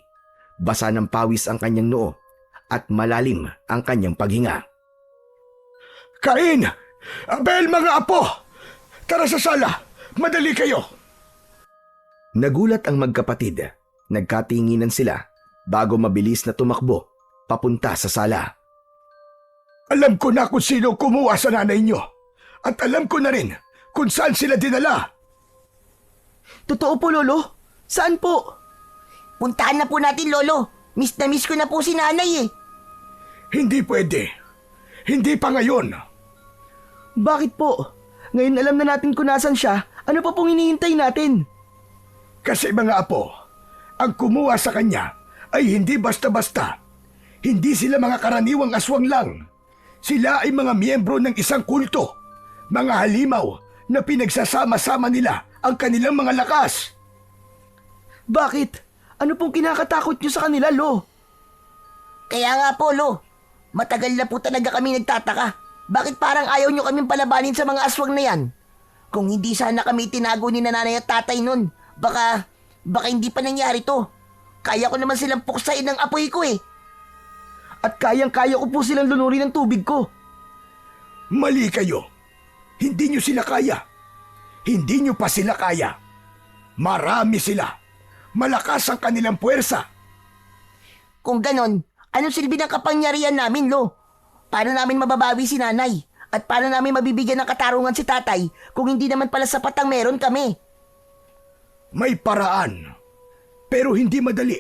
Basa ng pawis ang kanyang noo at malalim ang kanyang paghinga. Cain! Abel, mga apo! Tara sa sala! Madali kayo! Nagulat ang magkapatid. Nagkatinginan sila bago mabilis na tumakbo papunta sa sala. Alam ko na kung sino kumuha sa nanay nyo. At alam ko na rin kung saan sila dinala. Totoo po, Lolo? Saan po? Puntahan na po natin, Lolo. Miss na miss ko na po si nanay eh. Hindi pwede. Hindi pa ngayon. Bakit po? Ngayon alam na natin kung nasan siya. Ano pa pong hinihintay natin? Kasi mga apo, ang kumuha sa kanya ay hindi basta-basta. Hindi sila mga karaniwang aswang lang. Sila ay mga miyembro ng isang kulto. Mga halimaw na pinagsasama-sama nila ang kanilang mga lakas. Bakit? Ano pong kinakatakot nyo sa kanila, Lo? Kaya nga po, Lo. Matagal na po talaga kami nagtataka. Bakit parang ayaw nyo kaming palabanin sa mga aswang na yan? Kung hindi sana kami tinago ni nanay at tatay nun, baka hindi pa nangyari to. Kaya ko naman silang puksain ng apoy ko eh. At kayang-kaya ko po silang lunurin ng tubig ko. Mali kayo. Hindi nyo sila kaya. Hindi nyo pa sila kaya. Marami sila. Malakas ang kanilang puwersa. Kung ganon, anong silbi ng kapangyarihan namin, Lo? Paano namin mababawi si nanay? At paano namin mabibigyan ng katarungan si tatay kung hindi naman pala sapat ang meron kami? May paraan. Pero hindi madali.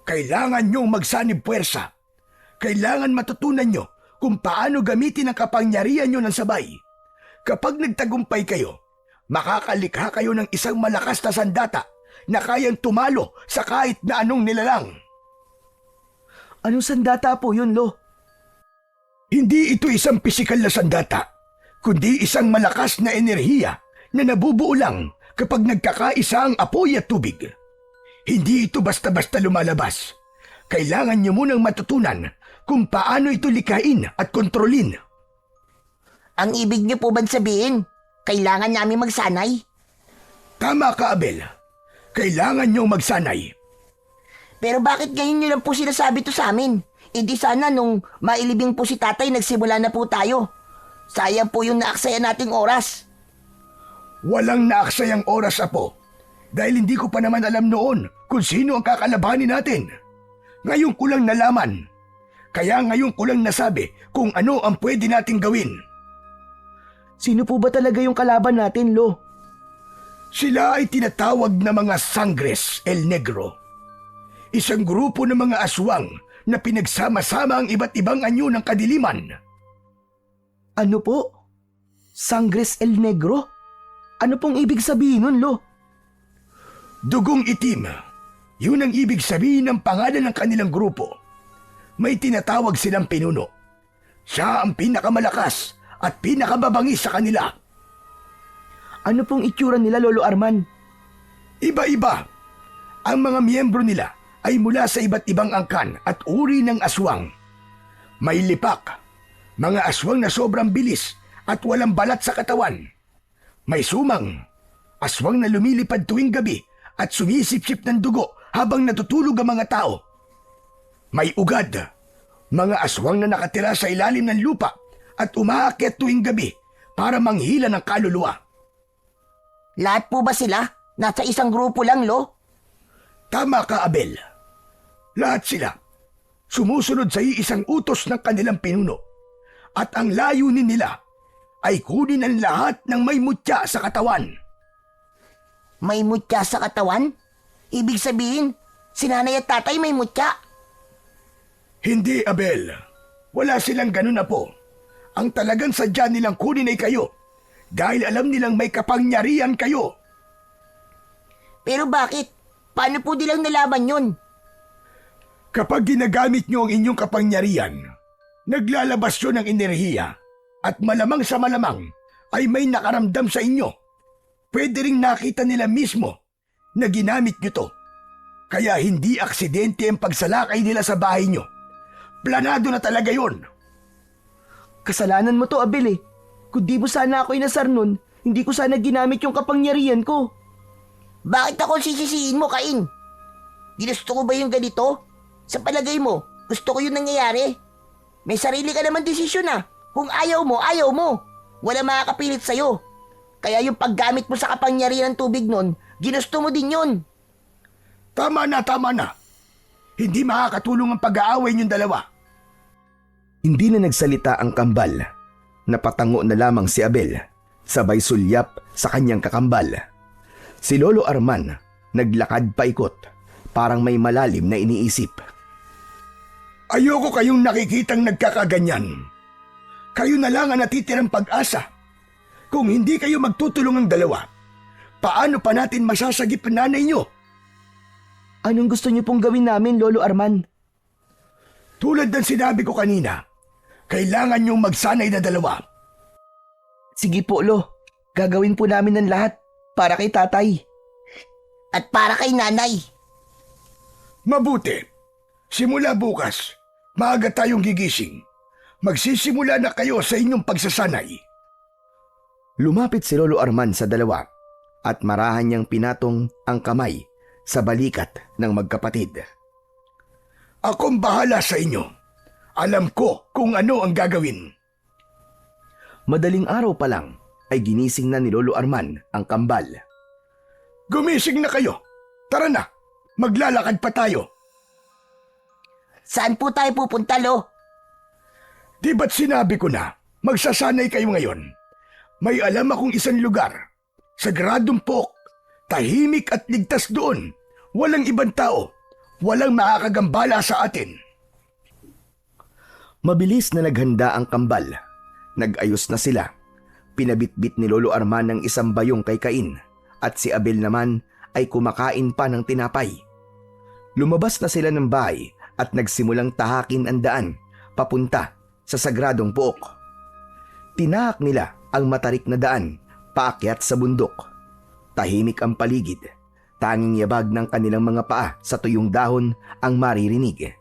Kailangan nyong magsanib puwersa. Kailangan matutunan nyo kung paano gamitin ang kapangyarihan nyo ng sabay. Kapag nagtagumpay kayo, makakalikha kayo ng isang malakas na sandata na kayang tumalo sa kahit na anong nilalang. Anong sandata po yun, Lo? Hindi ito isang pisikal na sandata, kundi isang malakas na enerhiya na nabubuo lang kapag nagkakaisa ang apoy at tubig. Hindi ito basta-basta lumalabas. Kailangan nyo munang matutunan kung paano ito likhain at kontrolin. Ang ibig niyo po ba sabihin, kailangan namin magsanay? Tama ka, Abel. Kailangan nyo magsanay. Pero bakit ngayon niyo lang po sinasabi to sa amin? Hindi sana nung mailibing po si tatay nagsimula na po tayo. Sayang po yung naaksaya nating oras. Walang naaksayang oras, Apo. Dahil hindi ko pa naman alam noon kung sino ang kakalabanin natin. Ngayon ko lang nalaman. Kaya ngayon ko lang nasabi kung ano ang pwede nating gawin. Sino po ba talaga yung kalaban natin, Lo? Sila ay tinatawag na mga Sangres El Negro. Isang grupo ng mga aswang na pinagsama-sama ang iba't ibang anyo ng kadiliman. Ano po? Sangres El Negro? Ano pong ibig sabihin nun, Lo? Dugong itim. Yun ang ibig sabihin ng pangalan ng kanilang grupo. May tinatawag silang pinuno. Siya ang pinakamalakas at pinakababangis sa kanila. Ano pong itsura nila, Lolo Arman? Iba-iba. Ang mga miyembro nila ay mula sa iba't ibang angkan at uri ng aswang. May lipak, mga aswang na sobrang bilis at walang balat sa katawan. May sumang, aswang na lumilipad tuwing gabi at sumisipsip ng dugo habang natutulog ang mga tao. May ugad, mga aswang na nakatira sa ilalim ng lupa at umaakyat tuwing gabi para manghila ng kaluluwa. Lahat po ba sila? Nasa isang grupo lang, Lo? Tama ka, Abel. Lahat sila sumusunod sa isang utos ng kanilang pinuno at ang layunin nila ay kunin ang lahat ng may mutya sa katawan. May mutya sa katawan? Ibig sabihin, si nanay at tatay may mutya. Hindi, Abel. Wala silang ganun na po. Ang talagang sadya nilang kunin ay kayo dahil alam nilang may kapangyarihan kayo. Pero bakit? Paano po nilang nalaman yun? Kapag ginagamit nyo ang inyong kapangyarihan, naglalabas yun ng enerhiya at malamang sa malamang ay may nakaramdam sa inyo. Pwede ring nakita nila mismo na ginamit nyo to. Kaya hindi aksidente ang pagsalakay nila sa bahay nyo. Planado na talaga yun. Kasalanan mo to, Abel eh. Kung di mo sana ako inasar nun, hindi ko sana ginamit yung kapangyarihan ko. Bakit ako sisisihin mo, Cain? Ginusto ko ba yung ganito? Sa palagay mo, gusto ko yung nangyayari. May sarili ka naman desisyon ah. Kung ayaw mo, ayaw mo. Wala makakapilit sa'yo. Kaya yung paggamit mo sa kapangyarihan ng tubig nun, ginusto mo din yun. Tama na, tama na. Hindi makakatulong ang pag-aaway niyong dalawa. Hindi na nagsalita ang kambal. Napatango na lamang si Abel, sabay sulyap sa kanyang kakambal. Si Lolo Arman naglakad paikot, parang may malalim na iniisip. Ayoko kayong nakikitang nagkakaganyan. Kayo na lang ang natitirang pag-asa. Kung hindi kayo magtutulong ang dalawa, paano pa natin masasagip ang nanay niyo? Anong gusto niyo pong gawin namin, Lolo Arman? Tulad ng sinabi ko kanina, kailangan niyong magsanay na dalawa. Sige po, Lo. Gagawin po namin ng lahat para kay tatay. At para kay nanay. Mabuti. Simula bukas, maaga tayong gigising. Magsisimula na kayo sa inyong pagsasanay. Lumapit si Lolo Arman sa dalawa at marahan niyang pinatong ang kamay sa balikat ng magkapatid. Akong bahala sa inyo. Alam ko kung ano ang gagawin. Madaling araw pa lang ay ginising na ni Lolo Arman ang kambal. Gumising na kayo. Tara na, maglalakad pa tayo. Saan po tayo pupunta, Lo? Di ba't sinabi ko na, magsasanay kayo ngayon? May alam akong isang lugar. Sagradong pok, tahimik at ligtas doon. Walang ibang tao. Walang makakagambala sa atin. Mabilis na naghanda ang kambal. Nag-ayos na sila. Pinabitbit ni Lolo Arman ng isang bayong kay Cain at si Abel naman ay kumakain pa ng tinapay. Lumabas na sila ng bahay at nagsimulang tahakin ang daan papunta sa sagradong puok. Tinahak nila ang matarik na daan paakyat sa bundok. Tahimik ang paligid. Tanging yabag ng kanilang mga paa sa tuyong dahon ang maririnig.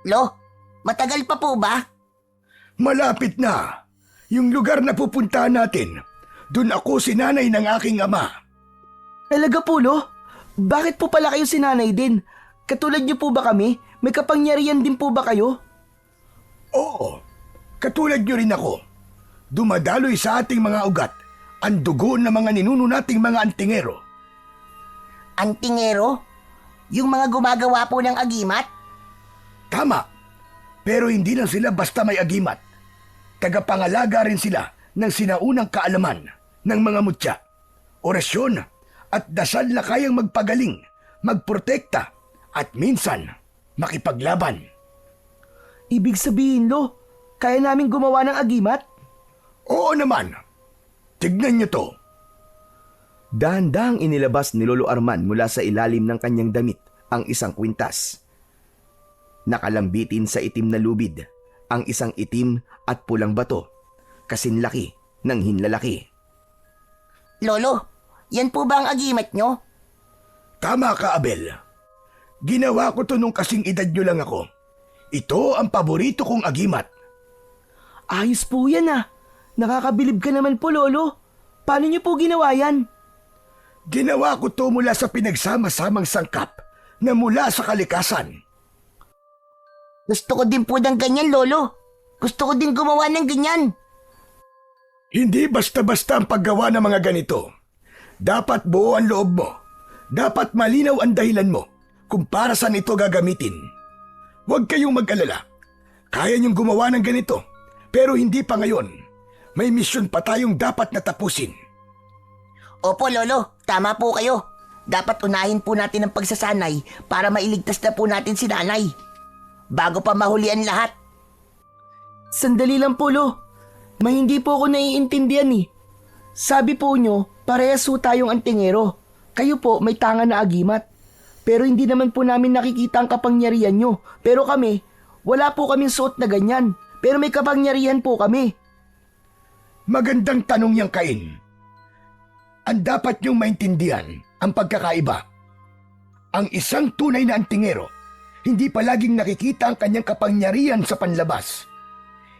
Lo, matagal pa po ba? Malapit na. Yung lugar na pupuntahan natin, dun ako sinanay ng aking ama. Talaga po, Lo? Bakit po pala kayo sinanay din? Katulad niyo po ba kami? May kapangyarihan din po ba kayo? Oo, katulad nyo rin ako. Dumadaloy sa ating mga ugat ang dugo ng mga ninuno nating mga antingero. Antingero? Yung mga gumagawa po ng agimat? Tama, pero hindi lang sila basta may agimat. Tagapangalaga rin sila ng sinaunang kaalaman ng mga mutya, orasyon at dasal na kayang magpagaling, magprotekta at minsan makipaglaban. Ibig sabihin, Lo, kaya namin gumawa ng agimat? Oo naman. Tignan niyo to. Dahan-dahang inilabas ni Lolo Arman mula sa ilalim ng kanyang damit ang isang kwintas. Nakalambitin sa itim na lubid ang isang itim at pulang bato, kasinlaki ng hinlalaki. Lolo, yan po ba ang agimat nyo? Tama ka, Abel. Ginawa ko to nung kasing edad nyo lang ako. Ito ang paborito kong agimat. Ayos po yan ah. Nakakabilib ka naman po, Lolo. Paano niyo po ginawa yan? Ginawa ko to mula sa pinagsama-samang sangkap na mula sa kalikasan. Gusto ko din po ng ganyan, Lolo. Gusto ko din gumawa ng ganyan. Hindi basta-basta ang paggawa ng mga ganito. Dapat buo ang loob mo. Dapat malinaw ang dahilan mo kung para saan ito gagamitin. Huwag kayong mag-alala. Kaya niyong gumawa ng ganito, pero hindi pa ngayon. May misyon pa tayong dapat natapusin. Opo, Lolo. Tama po kayo. Dapat unahin po natin ang pagsasanay para mailigtas na po natin si Nanay. Bago pa mahuli ang lahat. Sandali lang po, Lo. May hindi po ako naiintindihan eh. Sabi po nyo, parehas po tayong antingero. Kayo po may tanga na agimat. Pero hindi naman po namin nakikita ang kapangyarihan nyo. Pero kami, wala po kaming suot na ganyan. Pero may kapangyarihan po kami. Magandang tanong yang Cain. Ang dapat niyong maintindihan ang pagkakaiba. Ang isang tunay na antingero, hindi palaging nakikita ang kanyang kapangyarihan sa panlabas.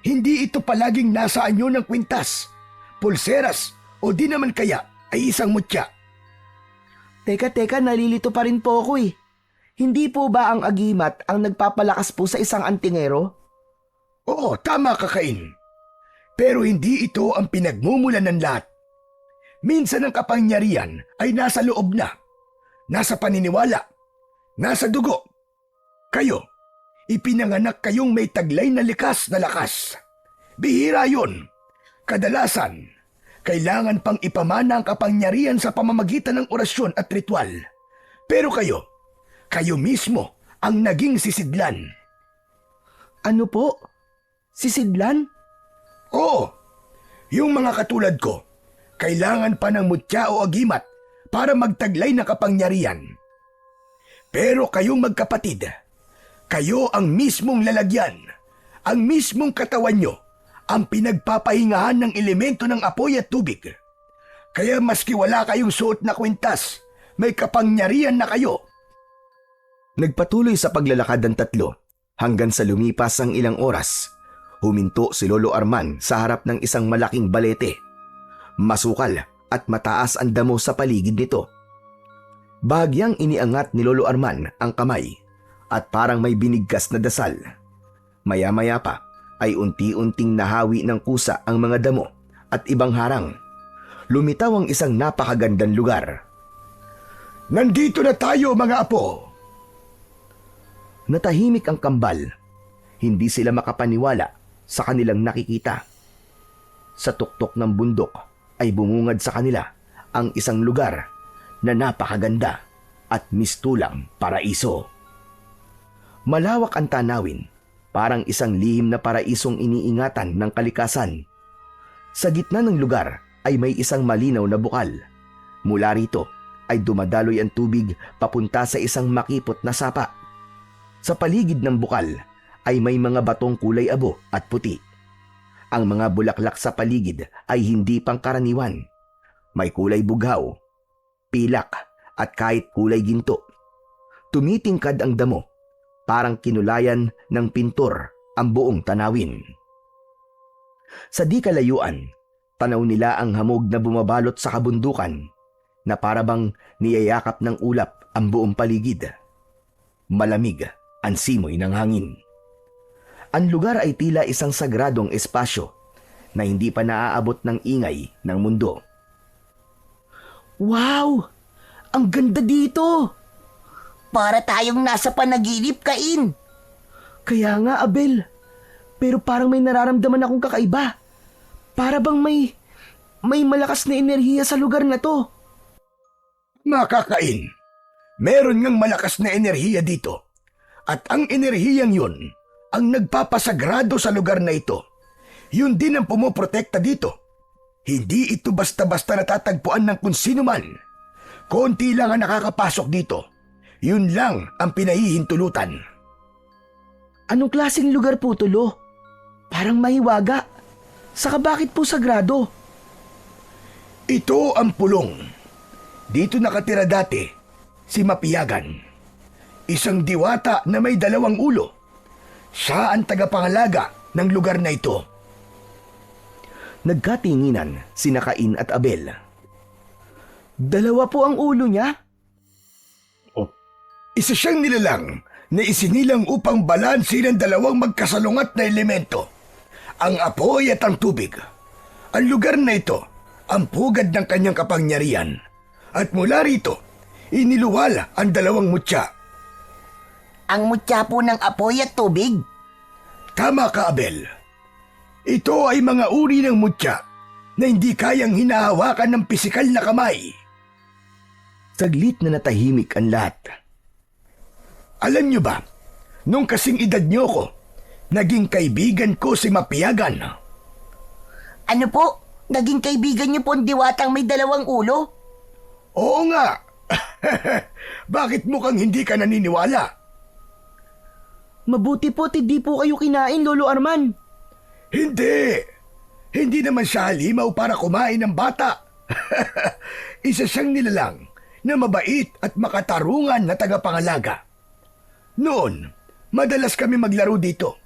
Hindi ito palaging nasa anyo ng kwintas, pulseras o di naman kaya ay isang mutya. Teka, nalilito pa rin po ako eh. Hindi po ba ang agimat ang nagpapalakas po sa isang antingero? Oo, tama ka, Cain. Pero hindi ito ang pinagmumulan ng lahat. Minsan ang kapangyarihan ay nasa loob na, nasa paniniwala, nasa dugo. Kayo, ipinanganak kayong may taglay na likas na lakas. Bihira yun. Kadalasan, kailangan pang ipamana ang kapangyarihan sa pamamagitan ng orasyon at ritual. Pero kayo mismo ang naging sisidlan. Ano po? Sisidlan? Oo, yung mga katulad ko, kailangan pa ng mutya o agimat para magtaglay ng kapangyarihan. Pero kayong magkapatid, kayo ang mismong lalagyan, ang mismong katawan nyo, ang pinagpapahingahan ng elemento ng apoy at tubig. Kaya maski wala kayong suot na kwintas, may kapangyarihan na kayo. Nagpatuloy sa paglalakad ng tatlo hanggang sa lumipas ang ilang oras. Huminto si Lolo Arman sa harap ng isang malaking balete. Masukal at mataas ang damo sa paligid nito. Bahagyang iniangat ni Lolo Arman ang kamay at parang may binigkas na dasal. Maya-maya pa ay unti-unting nahawi ng kusa ang mga damo at ibang harang. Lumitaw ang isang napakagandang lugar. Nandito na tayo, mga apo! Natahimik ang kambal. Hindi sila makapaniwala sa kanilang nakikita. Sa tuktok ng bundok ay bumungad sa kanila ang isang lugar na napakaganda. at mistulang paraiso. Malawak ang tanawin, parang isang lihim na paraisong iniingatan ng kalikasan. Sa gitna ng lugar ay may isang malinaw na bukal. Mula rito ay dumadaloy ang tubig papunta sa isang makipot na sapa. Sa paligid ng bukal ay may mga batong kulay abo at puti. Ang mga bulaklak sa paligid ay hindi pangkaraniwan. May kulay bughaw, pilak at kahit kulay ginto. Tumitingkad ang damo, parang kinulayan ng pintor ang buong tanawin. Sa di kalayuan, tanaw nila ang hamog na bumabalot sa kabundukan na parabang niyayakap ng ulap ang buong paligid. Malamig ang simoy ng hangin. Ang lugar ay tila isang sagradong espasyo na hindi pa naaabot ng ingay ng mundo. Wow! Ang ganda dito! Para tayong nasa panaginip, Kain. Kaya nga, Abel. Pero parang may nararamdaman akong kakaiba. Para bang may malakas na enerhiya sa lugar na to. Makakain, meron ngang malakas na enerhiya dito. At ang enerhiyang yun ang nagpapasagrado sa lugar na ito. Yun din ang pumoprotekta dito. Hindi ito basta-basta natatagpuan ng kung sino man. Konti lang ang nakakapasok dito. Yun lang ang pinahihintulutan. Anong klaseng lugar po, Tulo? Parang mahiwaga. Saka bakit po sagrado? Ito ang pulong. Dito nakatira dati si Mapiyagan. Isang diwata na may 2 ulo. Siya ang tagapangalaga ng lugar na ito. Nagkatinginan sina Cain at Abel. 2 po ang ulo niya? Isa siyang nilalang na isinilang upang balansin ang 2 magkasalungat na elemento, ang apoy at ang tubig. Ang lugar na ito, ang pugad ng kanyang kapangyarihan. At mula rito, iniluwal ang 2 mutya. Ang mutya po ng apoy at tubig. Tama ka, Abel. Ito ay mga uri ng mutya na hindi kayang hinahawakan ng pisikal na kamay. Saglit na natahimik ang lahat. Alam niyo ba, nung kasing edad niyo ko, naging kaibigan ko si Mapiyagan. Ano po? Naging kaibigan niyo po ang diwatang may 2 ulo? Oo nga. Bakit mukhang hindi ka naniniwala? Mabuti po't hindi po kayo kinain, Lolo Arman. Hindi. Hindi naman siya halimaw para kumain ng bata. Isa siyang nilalang na mabait at makatarungan na tagapangalaga. Noon, madalas kami maglaro dito.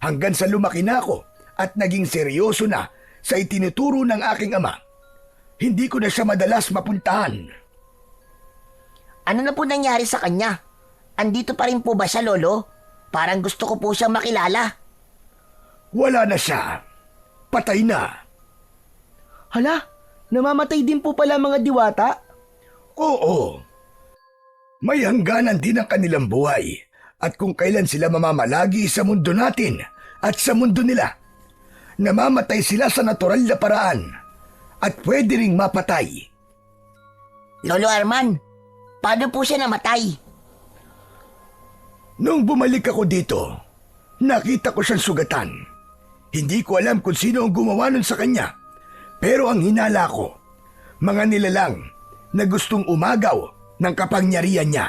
Hanggang sa lumaki na ako at naging seryoso na sa itinuturo ng aking ama. Hindi ko na siya madalas mapuntahan. Ano na po nangyari sa kanya? Andito pa rin po ba siya, Lolo? Parang gusto ko po siyang makilala. Wala na siya. Patay na. Hala, namamatay din po pala mga diwata? Oo. May hangganan din ang kanilang buhay at kung kailan sila mamamalagi sa mundo natin at sa mundo nila. Namamatay sila sa natural na paraan at pwede ring mapatay. Lolo Arman, paano po siya namatay? Nung bumalik ako dito, nakita ko siyang sugatan. Hindi ko alam kung sino ang gumawa nun sa kanya. Pero ang hinala ko, mga nilalang na gustong umagaw ng kapangyarihan niya.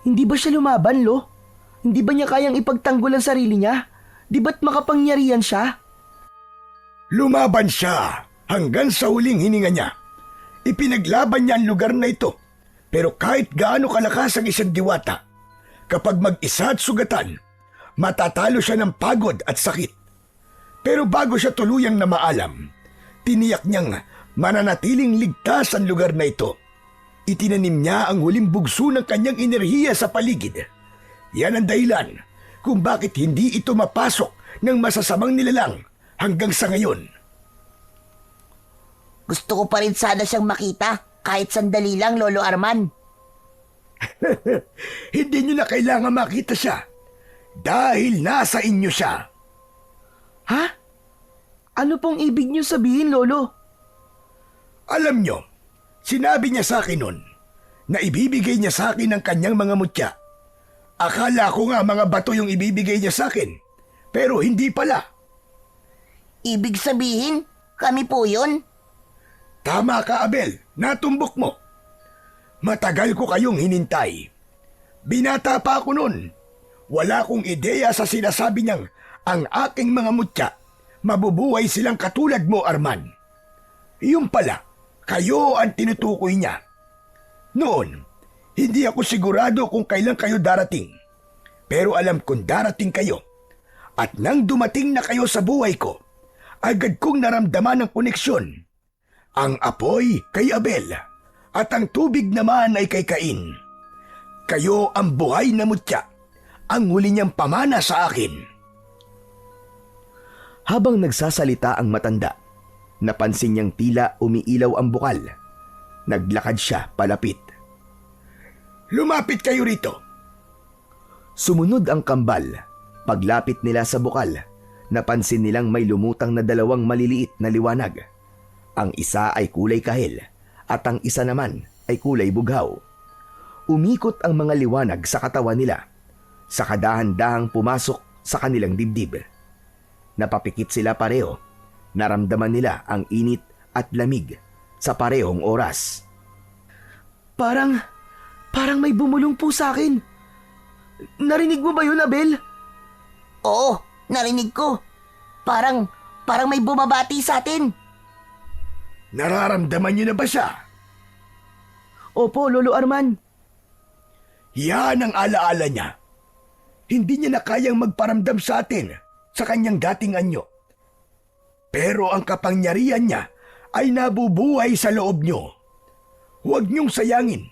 Hindi ba siya lumaban, Lo? Hindi ba niya kayang ipagtanggol ang sarili niya? Di ba't makapangyarihan siya? Lumaban siya hanggang sa huling hininga niya. Ipinaglaban niya ang lugar na ito. Pero kahit gaano kalakas ang isang diwata, kapag mag-isa at sugatan, matatalo siya ng pagod at sakit. Pero bago siya tuluyang na maalam, tiniyak niyang mananatiling ligtas ang lugar na ito. Itinanim niya ang huling bugso ng kanyang enerhiya sa paligid. Yan ang dahilan kung bakit hindi ito mapasok ng masasamang nilalang hanggang sa ngayon. Gusto ko pa rin sana siyang makita, kahit sandali lang, Lolo Arman. Hindi niyo na kailangan makita siya dahil nasa inyo siya. Ha? Ano pong ibig niyo sabihin, Lolo? Alam niyo, sinabi niya sa akin nun na ibibigay niya sa akin ang kanyang mga mutya. Akala ko nga mga bato yung ibibigay niya sa akin, pero hindi pala. Ibig sabihin, kami po yun? Tama ka, Abel. Natumbok mo. Matagal ko kayong hinintay. Binata pa ako nun. Wala akong ideya sa sinasabi niyang ang aking mga mutya, mabubuhay silang katulad mo, Arman. Yung pala, kayo ang tinutukoy niya. Noon, hindi ako sigurado kung kailan kayo darating. Pero alam kong darating kayo. At nang dumating na kayo sa buhay ko, agad kong naramdaman ang koneksyon. Ang apoy kay Abel at ang tubig naman ay kay Cain. Kayo ang buhay na mutya, ang huli niyang pamana sa akin. Habang nagsasalita ang matanda, napansin niyang tila umiilaw ang bukal. Naglakad siya palapit. Lumapit kayo rito. Sumunod ang kambal. Paglapit nila sa bukal, napansin nilang may lumutang na dalawang maliliit na liwanag. Ang isa ay kulay kahel at ang isa naman ay kulay bughaw. Umikot ang mga liwanag sa katawan nila, sa kadahan-dahang pumasok sa kanilang dibdib. Napapikit sila pareho. Naramdaman nila ang init at lamig sa parehong oras. Parang may bumulong po sa akin. Narinig mo ba yun, Abel? Oo, narinig ko. Parang may bumabati sa atin. Nararamdaman niyo na ba siya? Opo, Lolo Arman. Yan ang alaala niya. Hindi niya na kayang magparamdam sa atin sa kanyang dating anyo. Pero ang kapangyarihan niya ay nabubuhay sa loob niyo. Huwag niyong sayangin.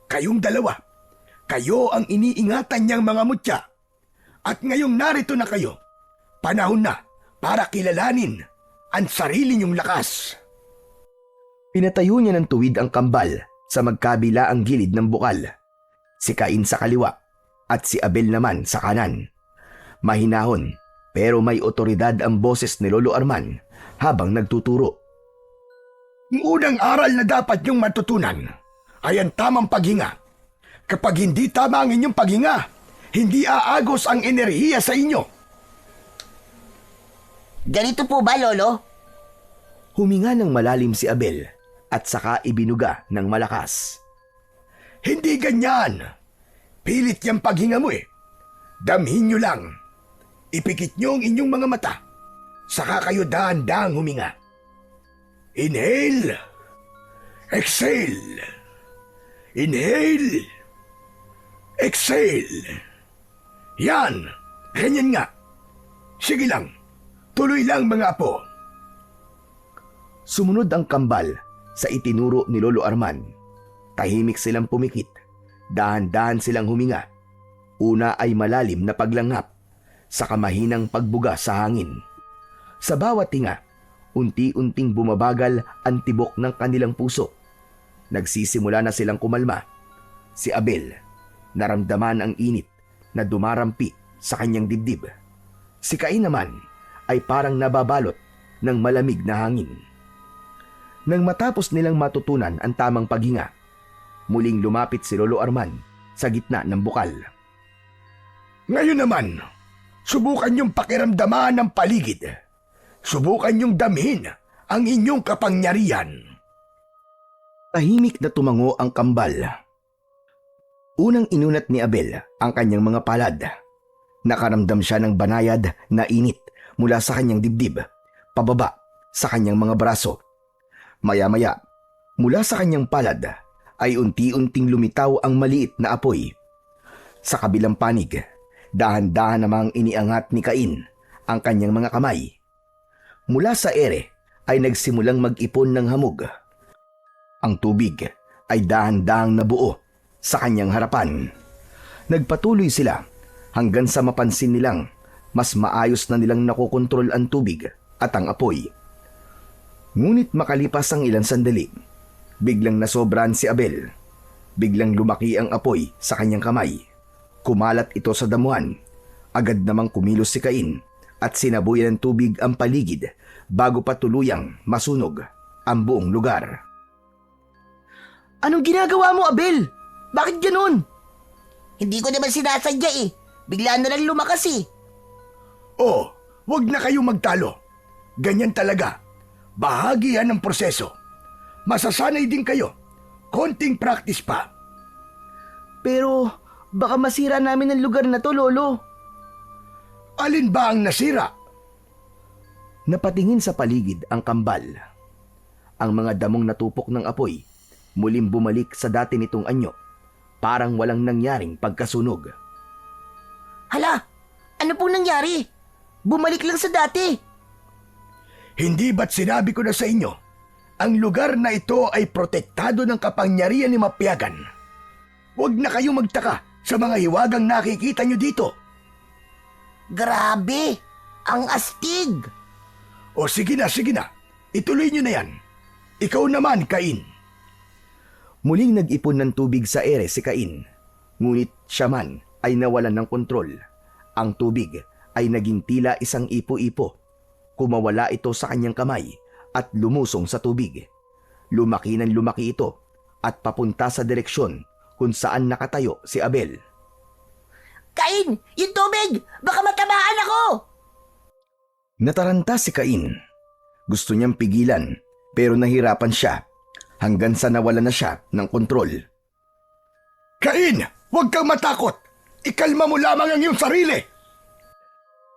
Kayong dalawa, kayo ang iniingatan niyang mga mutya. At ngayong narito na kayo, panahon na para kilalanin ang sarili niyong lakas. Pinatayo niya ng tuwid ang kambal sa magkabila ang gilid ng bukal. Si Cain sa kaliwa at si Abel naman sa kanan. Mahinahon pero may otoridad ang boses ni Lolo Arman habang nagtuturo. Ang unang aral na dapat niyong matutunan ay ang tamang paghinga. Kapag hindi tama ang inyong paghinga, hindi aagos ang enerhiya sa inyo. Ganito po ba, Lolo? Huminga ng malalim si Abel at saka ibinuga ng malakas. Hindi ganyan. Pilit yung paghinga mo eh. Damhin nyo lang. Ipikit nyo ang inyong mga mata. Saka kayo dahan-dahang huminga. Inhale. Exhale. Inhale. Exhale. Yan. Ganyan nga. Sige lang. Tuloy lang mga apo. Sumunod ang kambal sa itinuro ni Lolo Arman. Tahimik silang pumikit. Dahan-dahan silang huminga. Una ay malalim na paglanghap, saka mahinang pagbuga sa hangin. Sa bawat tinga, unti-unting bumabagal ang tibok ng kanilang puso. Nagsisimula na silang kumalma. Si Abel, naramdaman ang init na dumarampi sa kanyang dibdib. Si Cain naman ay parang nababalot ng malamig na hangin. Nang matapos nilang matutunan ang tamang paghinga, muling lumapit si Lolo Arman sa gitna ng bukal. Ngayon naman, subukan niyong pakiramdaman ang paligid. Subukan niyong damhin ang inyong kapangyarihan. Tahimik na tumango ang kambal. Unang inunat ni Abel ang kanyang mga palad. Nakaramdam siya ng banayad na init mula sa kanyang dibdib, pababa sa kanyang mga braso. Maya-maya, mula sa kanyang palad ay unti-unting lumitaw ang maliit na apoy. Sa kabilang panig, dahan-dahan namang iniangat ni Cain ang kanyang mga kamay. Mula sa ere ay nagsimulang mag-ipon ng hamog. Ang tubig ay dahan-dahang nabuo sa kanyang harapan. Nagpatuloy sila hanggang sa mapansin nilang mas maayos na nilang nakokontrol ang tubig at ang apoy. Ngunit makalipas ang ilang sandali, biglang nasobran si Abel. Biglang lumaki ang apoy sa kanyang kamay. Kumalat ito sa damuhan. Agad namang kumilos si Cain at sinabuyan ng tubig ang paligid bago pa tuluyang masunog ang buong lugar. Anong ginagawa mo, Abel? Bakit ganun? Hindi ko naman sinasadya eh. Bigla na lang lumakas eh. Oh, wag na kayong magtalo. Ganyan talaga. Bahagi yan ng proseso. Masasanay din kayo. Konting practice pa. Pero baka masira namin ang lugar na to, Lolo. Alin ba ang nasira? Napatingin sa paligid ang kambal. Ang mga damong natupok ng apoy muling bumalik sa dati nitong anyo. Parang walang nangyaring pagkasunog. Hala, ano pong nangyari? Bumalik lang sa dati. Hindi ba't sinabi ko na sa inyo, ang lugar na ito ay protektado ng kapangyarihan ni Mapiagan. Huwag na kayong magtaka sa mga hiwagang nakikita nyo dito. Grabe, ang astig. O sige na, ituloy nyo na yan. Ikaw naman, Cain. Muling nag-ipon ng tubig sa ere si Cain. Ngunit siya man ay nawalan ng kontrol. Ang tubig ay naging tila isang ipo-ipo. Kumawala ito sa kanyang kamay at lumusong sa tubig. Lumaki ng lumaki ito at papunta sa direksyon kung saan nakatayo si Abel. Cain, yung tubig! Baka matamaan ako! Nataranta si Cain. Gusto niyang pigilan pero nahirapan siya hanggang sa nawala na siya ng kontrol. Cain, huwag kang matakot. Ikalma mo lamang ang iyong sarili.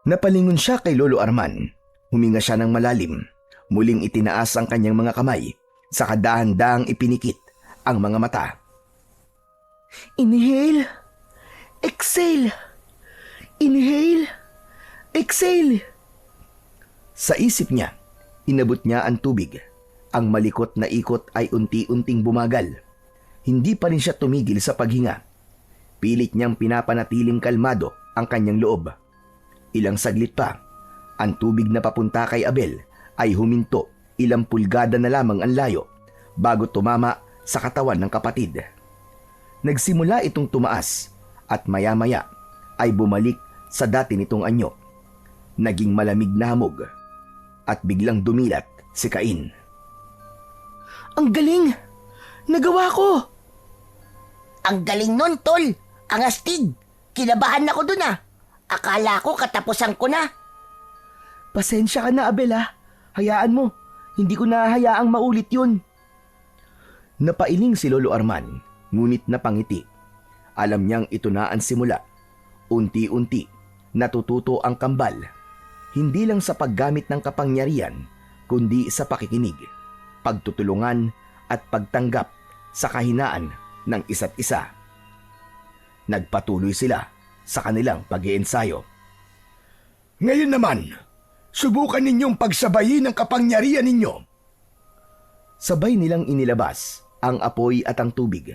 Napalingon siya kay Lolo Arman. Huminga siya ng malalim. Muling itinaas ang kanyang mga kamay. Saka dahan-dahang ipinikit ang mga mata. Inhale. Exhale. Inhale. Exhale. Sa isip niya, inabot niya ang tubig. Ang malikot na ikot ay unti-unting bumagal. Hindi pa rin siya tumigil sa paghinga. Pilit niyang pinapanatiling kalmado ang kanyang loob. Ilang saglit pa, ang tubig na papunta kay Abel ay huminto ilang pulgada na lamang ang layo bago tumama sa katawan ng kapatid. Nagsimula itong tumaas at maya-maya ay bumalik sa dati nitong anyo. Naging malamig na hamog at biglang dumilat si Cain. Ang galing! Nagawa ko! Ang galing nun, tol. Ang astig. Kinabahan ako dun ah. Akala ko katapusan ko na. Pasensya ka na, Abel ha. Hayaan mo. Hindi ko na hayaang maulit yun. Napailing si Lolo Arman, ngunit napangiti. Alam niyang ito na ang simula. Unti-unti, natututo ang kambal. Hindi lang sa paggamit ng kapangyarihan, kundi sa pakikinig, pagtutulungan at pagtanggap sa kahinaan ng isa't isa. Nagpatuloy sila sa kanilang pag-iensayo. Ngayon naman, subukan ninyong pagsabayin ang kapangyarihan ninyo. Sabay nilang inilabas ang apoy at ang tubig.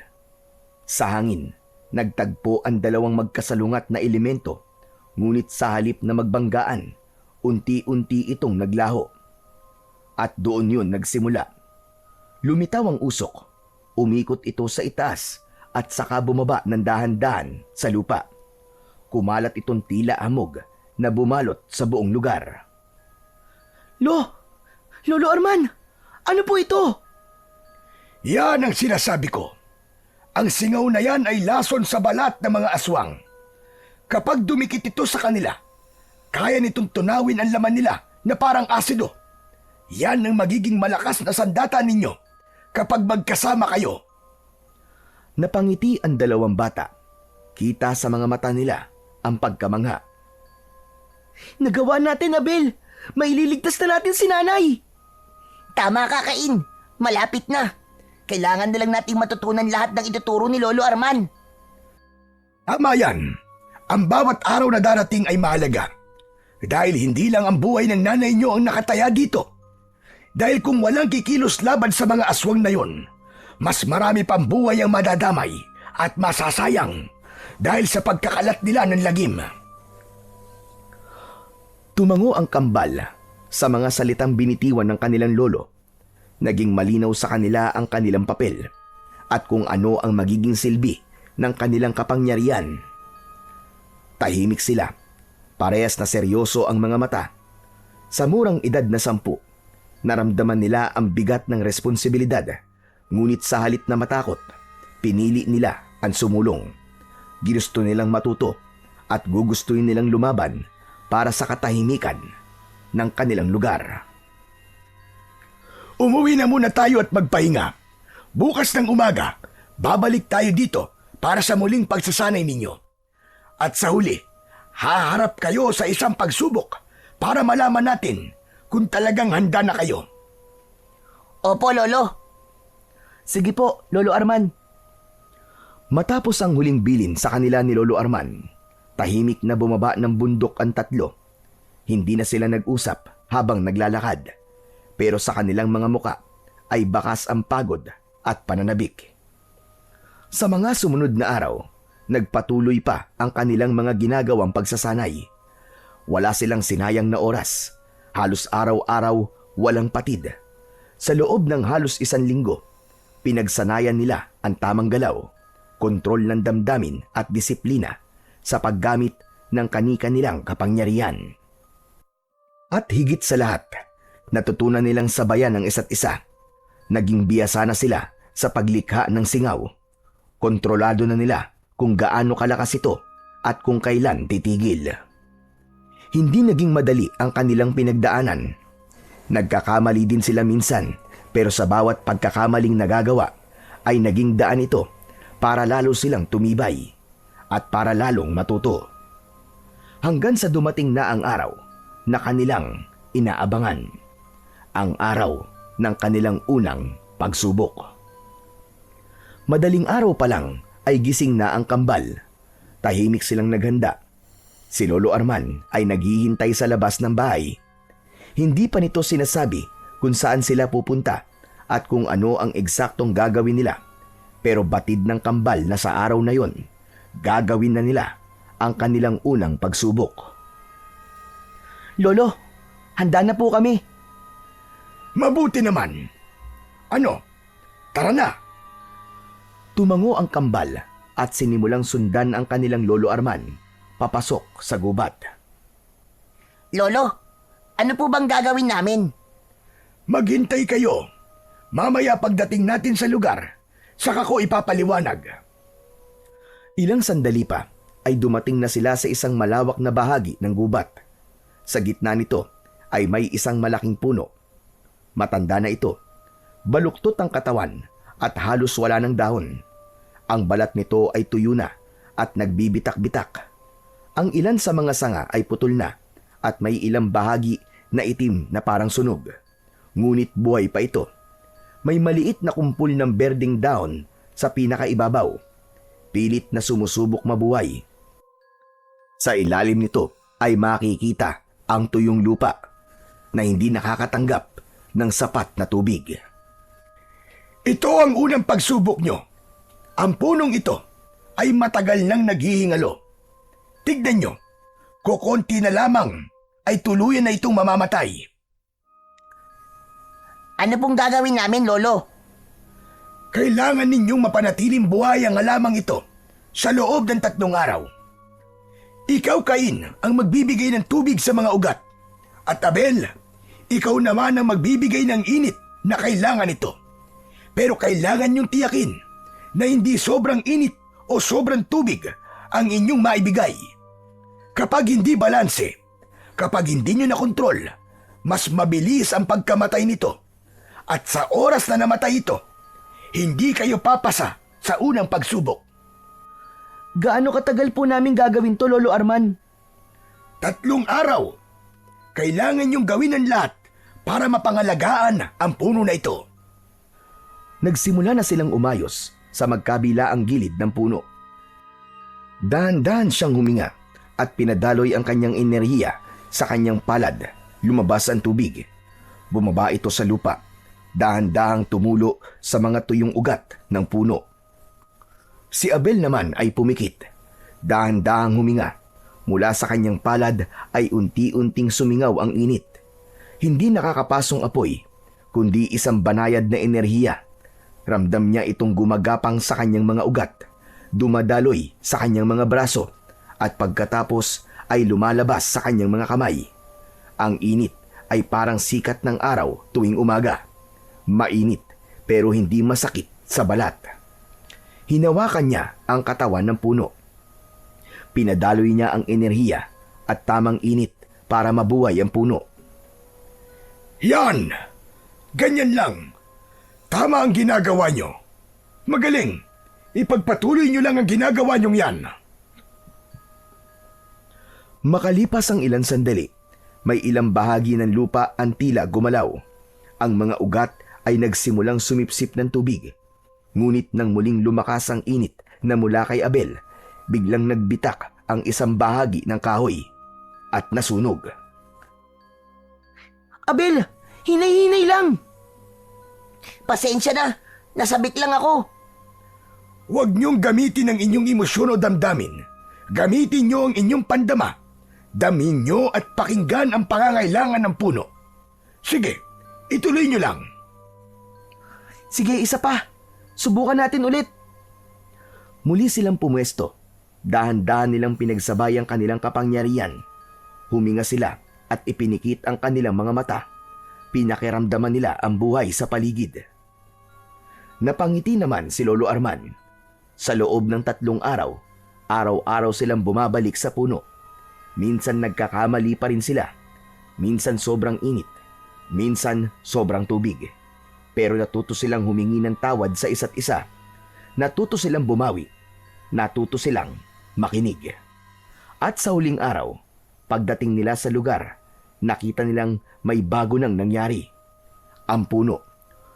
Sa hangin, nagtagpo ang dalawang magkasalungat na elemento, ngunit sa halip na magbanggaan, unti-unti itong naglaho. At doon yun nagsimula. Lumitaw ang usok, umikot ito sa itaas at saka bumaba ng dahan-dahan sa lupa. Kumalat itong tila hamog na bumalot sa buong lugar. Lolo Arman, ano po ito? Yan ang sinasabi ko. Ang singaw na yan ay lason sa balat ng mga aswang. Kapag dumikit ito sa kanila, kaya nitong tunawin ang laman nila na parang asido. Yan ang magiging malakas na sandata ninyo kapag magkasama kayo. Napangiti ang dalawang bata. Kita sa mga mata nila ang pagkamangha. Nagawa natin, Abel. Maililigtas na natin si nanay. Tama ka, Cain. Malapit na. Kailangan na lang nating matutunan lahat ng ituturo ni Lolo Arman. Tama yan. Ang bawat araw na darating ay mahalaga. Dahil hindi lang ang buhay ng nanay nyo ang nakataya dito. Dahil kung walang kikilos laban sa mga aswang na yon, mas marami pang buhay ang madadamay at masasayang dahil sa pagkakalat nila ng lagim. Tumango ang kambal sa mga salitang binitiwan ng kanilang lolo. Naging malinaw sa kanila ang kanilang papel at kung ano ang magiging silbi ng kanilang kapangyarihan. Tahimik sila. Parehas na seryoso ang mga mata. Sa murang edad na 10, naramdaman nila ang bigat ng responsibilidad. Ngunit sa halip na matakot, pinili nila ang sumulong. Ginusto nilang matuto at gugustuhin nilang lumaban para sa katahimikan ng kanilang lugar. Umuwi na muna tayo at magpahinga. Bukas ng umaga, babalik tayo dito para sa muling pagsasanay ninyo. At sa huli, haharap kayo sa isang pagsubok para malaman natin kung talagang handa na kayo. Opo, Lolo. Sige po, Lolo Arman. Matapos ang huling bilin sa kanila ni Lolo Arman, tahimik na bumaba ng bundok ang tatlo. Hindi na sila nag-usap habang naglalakad, pero sa kanilang mga muka ay bakas ang pagod at pananabik. Sa mga sumunod na araw, nagpatuloy pa ang kanilang mga ginagawang pagsasanay. Wala silang sinayang na oras, halos araw-araw walang patid. Sa loob ng halos 1 linggo, pinagsanayan nila ang tamang galaw, kontrol ng damdamin at disiplina sa paggamit ng kani-kanilang kapangyarihan. At higit sa lahat, natutunan nilang sabayan ang isa't isa. Naging biyasa na sila sa paglikha ng singaw. Kontrolado na nila kung gaano kalakas ito at kung kailan titigil. Hindi naging madali ang kanilang pinagdaanan. Nagkakamali din sila minsan, pero sa bawat pagkakamaling nagagawa ay naging daan ito para lalo silang tumibay at para lalong matuto. Hanggang sa dumating na ang araw na kanilang inaabangan, ang araw ng kanilang unang pagsubok. Madaling araw pa lang ay gising na ang kambal. Tahimik silang naghanda. Si Lolo Arman ay naghihintay sa labas ng bahay. Hindi pa nito sinasabi kung saan sila pupunta at kung ano ang eksaktong gagawin nila. Pero batid ng kambal na sa araw na yon, gagawin na nila ang kanilang unang pagsubok. Lolo, handa na po kami. Mabuti naman. Ano? Tara na! Tumango ang kambal at sinimulang sundan ang kanilang Lolo Arman papasok sa gubat. Lolo, ano po bang gagawin namin? Maghintay kayo. Mamaya pagdating natin sa lugar, saka ko ipapaliwanag. Ilang sandali pa ay dumating na sila sa isang malawak na bahagi ng gubat. Sa gitna nito ay may isang malaking puno. Matanda na ito. Baluktot ang katawan at halos wala ng dahon. Ang balat nito ay tuyo na at nagbibitak-bitak. Ang ilan sa mga sanga ay putol na at may ilang bahagi na itim na parang sunog. Ngunit buhay pa ito. May maliit na kumpul ng berdeng dahon sa pinakaibabaw. Pilit na sumusubok mabuhay. Sa ilalim nito ay makikita ang tuyong lupa na hindi nakakatanggap ng sapat na tubig. Ito ang unang pagsubok nyo. Ang punong ito ay matagal nang naghihingalo. Tignan nyo, kukonti na lamang ay tuluyan na itong mamamatay. Ano pong gagawin namin, Lolo? Kailangan ninyong mapanatiling buhay ang halamang ito sa loob ng 3 araw. Ikaw, Cain, ang magbibigay ng tubig sa mga ugat. At Abel, ikaw naman ang magbibigay ng init na kailangan nito. Pero kailangan niyong tiyakin na hindi sobrang init o sobrang tubig ang inyong maibigay. Kapag hindi balanse, kapag hindi niyo nakontrol, mas mabilis ang pagkamatay nito. At sa oras na namatay ito, hindi kayo papasa sa unang pagsubok. Gaano katagal po namin gagawin to, Lolo Arman? 3 araw. Kailangan niyong gawin ang lahat para mapangalagaan ang puno na ito. Nagsimula na silang umayos sa magkabilaang gilid ng puno. Dahan-dahan siyang huminga at pinadaloy ang kanyang enerhiya sa kanyang palad. Lumabas ang tubig. Bumaba ito sa lupa. Dahan-dahang tumulo sa mga tuyong ugat ng puno. Si Abel naman ay pumikit. Dahan-dahang huminga. Mula sa kanyang palad ay unti-unting sumingaw ang init. Hindi nakakapasong apoy, kundi isang banayad na enerhiya. Ramdam niya itong gumagapang sa kanyang mga ugat, dumadaloy sa kanyang mga braso, at pagkatapos ay lumalabas sa kanyang mga kamay. Ang init ay parang sikat ng araw tuwing umaga. Mainit pero hindi masakit sa balat. Hinawakan niya ang katawan ng puno. Pinadaloy niya ang enerhiya at tamang init para mabuhay ang puno. Yan! Ganyan lang. Tama ang ginagawa nyo. Magaling. Ipagpatuloy nyo lang ang ginagawa nyong yan. Makalipas ang ilang sandali, may ilang bahagi ng lupa ang tila gumalaw. Ang mga ugat ay nagsimulang sumipsip ng tubig. Ngunit nang muling lumakas ang init na mula kay Abel, biglang nagbitak ang isang bahagi ng kahoy at nasunog. Abel, hinay-hinay lang. Pasensya na, nasabik lang ako. Huwag nyong gamitin ang inyong emosyon o damdamin. Gamitin nyo ang inyong pandama. Damin nyo at pakinggan ang pangangailangan ng puno. Sige, ituloy nyo lang. Sige, isa pa. Subukan natin ulit. Muli silang pumwesto. Dahan-dahan nilang pinagsabay ang kanilang kapangyarihan. Huminga sila at ipinikit ang kanilang mga mata. Pinakiramdaman nila ang buhay sa paligid. Napangiti naman si Lolo Arman. Sa loob ng 3 araw, araw-araw silang bumabalik sa puno. Minsan nagkakamali pa rin sila. Minsan sobrang init. Minsan sobrang tubig. Pero natuto silang humingi ng tawad sa isa't isa. Natuto silang bumawi. Natuto silang makinig. At sa huling araw, pagdating nila sa lugar, nakita nilang may bago nang nangyari. Ang puno,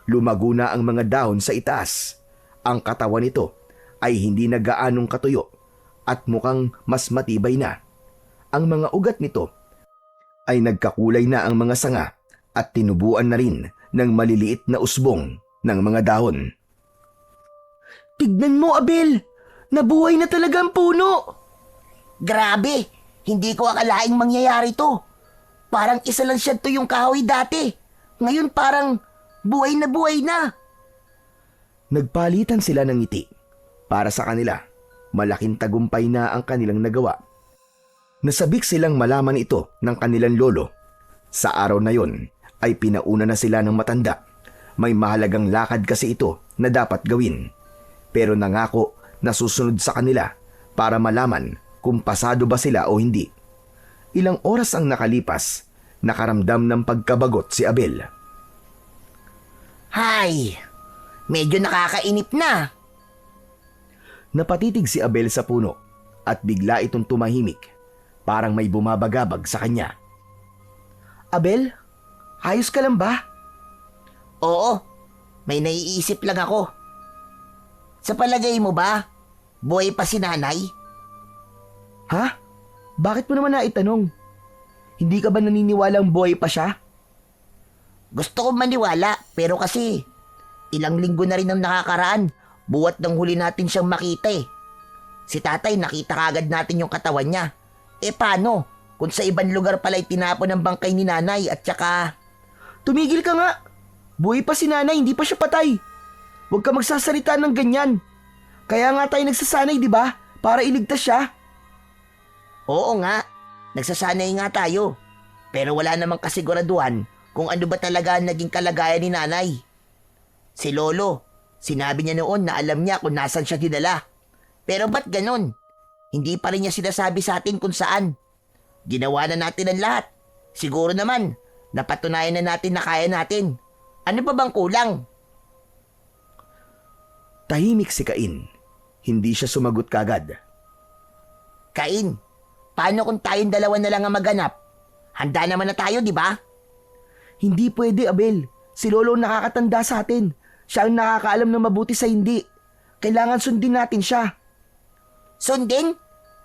lumago na ang mga dahon sa itaas. Ang katawan nito ay hindi na gaanong katuyo at mukhang mas matibay na. Ang mga ugat nito ay nagkakulay na ang mga sanga at tinubuan na rin ng maliliit na usbong ng mga dahon. Tignan mo, Abel. Nabuhay na talaga ang puno. Grabe, hindi ko akalaing mangyayari to. Parang isa lang siya to yung kahoy dati. Ngayon parang buhay na buhay na. Nagpalitan sila ng ngiti. Para sa kanila, malaking tagumpay na ang kanilang nagawa. Nasabik silang malaman ito ng kanilang lolo. Sa araw na yon ay pinauna na sila ng matanda. May mahalagang lakad kasi ito na dapat gawin. Pero nangako na susunod sa kanila para malaman kung pasado ba sila o hindi. Ilang oras ang nakalipas, nakaramdam ng pagkabagot si Abel. Hay, medyo nakakainip na. Napatitig si Abel sa puno at bigla itong tumahimik. Parang may bumabagabag sa kanya. Abel, ayos ka lang ba? Oo, may naiisip lang ako. Sa palagay mo ba, buhay pa si nanay? Ha? Bakit mo naman naitanong? Hindi ka ba naniniwalang buhay pa siya? Gusto ko maniwala, pero kasi ilang linggo na rin ang nakakaraan buwat nang huli natin siyang makita eh. Si tatay nakita kagad natin yung katawan niya. Eh paano kung sa ibang lugar pala itinapon ang bangkay ni nanay at saka... Tumigil ka nga. Buhay pa si nanay, hindi pa siya patay. Huwag ka magsasalita ng ganyan. Kaya nga tayo nagsasanay, di ba? Para iligtas siya. Oo nga, nagsasanay nga tayo. Pero wala namang kasiguraduhan kung ano ba talaga ang naging kalagayan ni nanay. Si Lolo, sinabi niya noon na alam niya kung nasan siya dinala. Pero ba't ganon? Hindi pa rin niya sinasabi sa atin kung saan. Ginawa na natin ang lahat. Siguro naman, napatunayan na natin na kaya natin. Ano pa bang kulang? Tahimik si Cain. Hindi siya sumagot kagad. Cain, paano kung tayong dalawa na lang ang maganap? Handa naman na tayo, di ba? Hindi pwede, Abel. Si Lolo ang nakakatanda sa atin. Siya ang nakakaalam na mabuti sa hindi. Kailangan sundin natin siya. Sundin?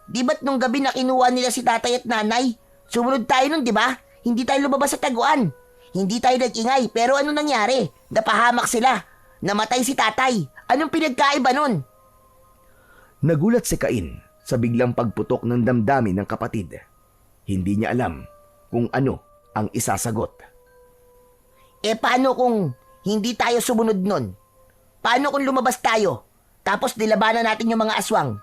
Di ba't nung gabi na kinuha nila si tatay at nanay? Sumunod tayo nun, di ba? Hindi tayo lumabas sa taguan. Hindi tayo nag-ingay, pero ano nangyari? Napahamak sila. Namatay si tatay. Anong pinagkaiba nun? Nagulat si Cain sa biglang pagputok ng damdamin ng kapatid. Hindi niya alam kung ano ang isasagot. Eh paano kung hindi tayo sumunod nun? Paano kung lumabas tayo? Tapos nilabanan natin yung mga aswang?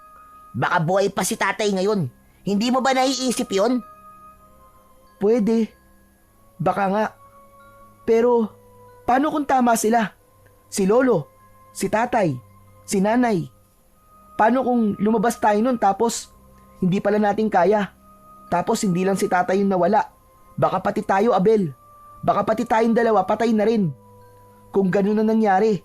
Baka buhay pa si tatay ngayon. Hindi mo ba naiisip yon? Pwede. Baka nga. Pero, paano kung tama sila? si lolo, si tatay, si nanay. Paano kung lumabas tayo nun tapos hindi pala natin kaya? Tapos hindi lang si tatay yung nawala. Baka pati tayo, Abel. Baka pati tayong dalawa patay na rin. Kung ganun na nangyari,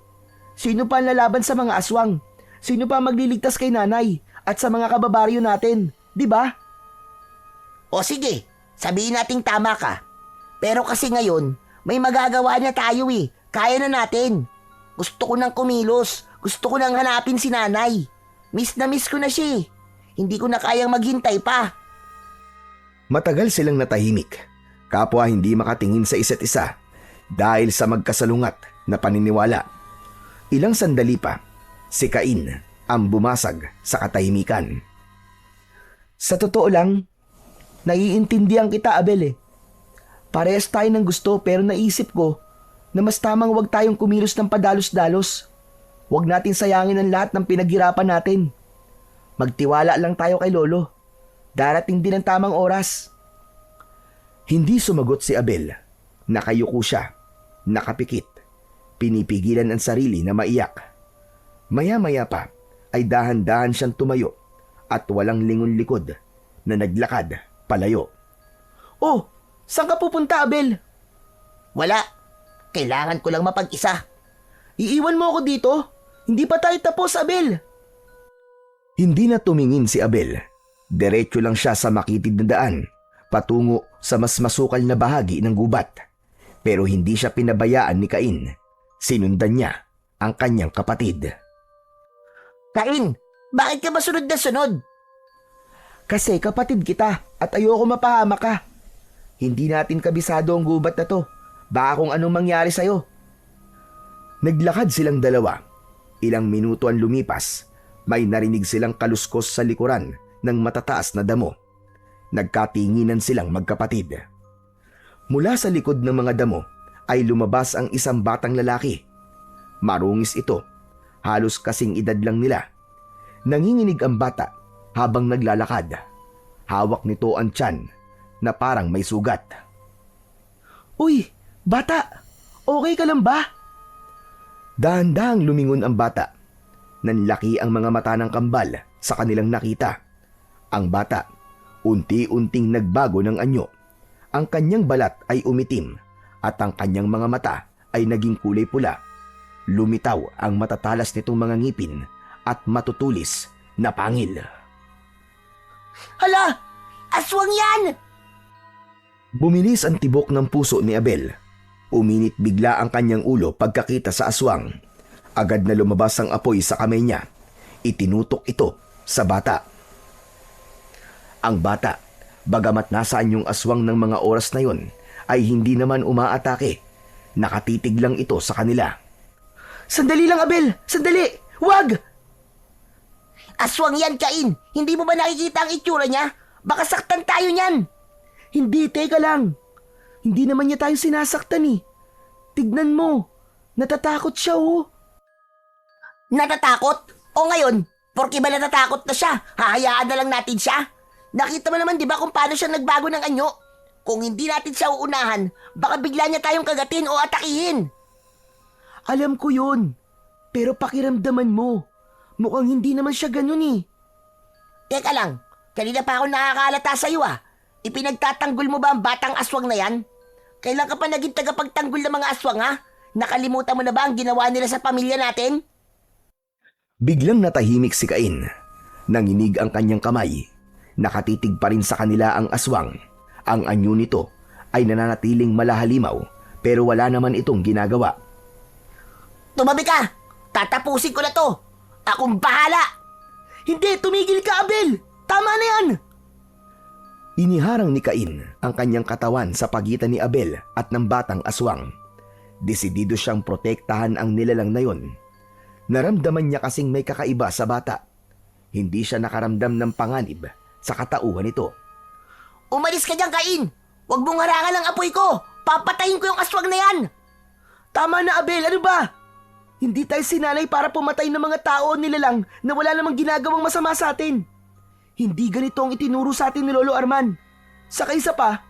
sino pa ang lalaban sa mga aswang? Sino pa ang magliligtas kay nanay at sa mga kababaryo natin? Di ba? O sige, sabihin nating tama ka. Pero kasi ngayon, may magagawa na tayo eh. Kaya na natin. Gusto ko nang kumilos. Gusto ko nang hanapin si nanay. Miss na miss ko na siya eh. Hindi ko na kayang maghintay pa. Matagal silang natahimik. Kapwa hindi makatingin sa isa't isa dahil sa magkasalungat na paniniwala. Ilang sandali pa, si Cain ang bumasag sa katahimikan. Sa totoo lang, naiintindihan kita, Abel eh. Parehas tayo ng gusto pero naisip ko na mas tamang wag tayong kumilos ng padalos-dalos. Huwag natin sayangin ang lahat ng pinaghirapan natin. Magtiwala lang tayo kay Lolo. Darating din ang tamang oras. Hindi sumagot si Abel. Nakayuko siya, nakapikit. Pinipigilan ang sarili na maiyak. Maya-maya pa ay dahan-dahan siyang tumayo at walang lingon likod na naglakad palayo. Oh, saan ka pupunta, Abel? Wala. Kailangan ko lang mapag-isa. Iiwan mo ako dito? Hindi pa tayo tapos, Abel. Hindi na tumingin si Abel. Diretso lang siya sa makitid na daan, patungo sa mas masukal na bahagi ng gubat. Pero hindi siya pinabayaan ni Cain. Sinundan niya ang kanyang kapatid. Cain, bakit ka ba sunod na sunod? Kasi kapatid kita at ayoko mapahama ka. Hindi natin kabisado ang gubat na to. Baka kung anong mangyari sa'yo. Naglakad silang dalawa. Ilang minuto ang lumipas. May narinig silang kaluskos sa likuran ng matataas na damo. Nagkatinginan silang magkapatid. Mula sa likod ng mga damo ay lumabas ang isang batang lalaki. Marungis ito. Halos kasing edad lang nila. Nanginginig ang bata habang naglalakad. Hawak nito ang tiyan na parang may sugat. Uy, bata! Okay ka lang ba? Dahan-dahang lumingon ang bata. Nanlaki ang mga mata ng kambal sa kanilang nakita. Ang bata, unti-unting nagbago ng anyo. Ang kanyang balat ay umitim at ang kanyang mga mata ay naging kulay pula. Lumitaw ang matatalas nitong mga ngipin at matutulis na pangil. Hala! Aswang yan! Bumilis ang tibok ng puso ni Abel. Uminit bigla ang kanyang ulo pagkakita sa aswang. Agad na lumabas ang apoy sa kamay niya. Itinutok ito sa bata. Ang bata, bagamat nasaan yung aswang ng mga oras na yon, ay hindi naman umaatake. Nakatitig lang ito sa kanila. Sandali lang, Abel! Sandali! Wag! Aswang yan, Cain! Hindi mo ba nakikita ang itsura niya? Baka saktan tayo niyan! Hindi, teka lang. Hindi naman niya tayo sinasaktan eh. Tignan mo. Natatakot siya oh. Natatakot? O ngayon, porke ba natatakot na siya? Hahayaan na lang natin siya? Nakita mo naman di ba kung paano siya nagbago ng anyo? Kung hindi natin siya uunahan, baka bigla niya tayong kagatin o atakihin. Alam ko yun. Pero pakiramdaman mo. Mukhang hindi naman siya ganun eh. Teka lang, kanina pa ako nakakalata sa'yo ah. Ipinagtatanggol mo ba ang batang aswang na yan? Kailan ka pa naging tagapagtanggol ng mga aswang ha? Nakalimutan mo na ba ang ginawa nila sa pamilya natin? Biglang natahimik si Cain. Nanginig ang kanyang kamay. Nakatitig pa rin sa kanila ang aswang. Ang anyo nito ay nananatiling malahalimaw pero wala naman itong ginagawa. Tumabi ka! Tatapusin ko na to! Akong bahala! Hindi, tumigil ka, Abel! Tama na yan! Iniharang ni Cain ang kanyang katawan sa pagitan ni Abel at ng batang aswang. Desidido siyang protektahan ang nilalang na yon. Naramdaman niya kasing may kakaiba sa bata. Hindi siya nakaramdam ng panganib sa katauhan nito. Umalis ka dyan, Cain! Huwag mong harangan ang apoy ko! Papatayin ko yung aswang na yan! Tama na, Abel! Ano ba? Hindi tayo sinalay para pumatay ng mga tao o nilalang na wala namang ginagawang masama sa atin. Hindi ganito ang itinuro sa atin ni Lolo Arman. Saka isa pa,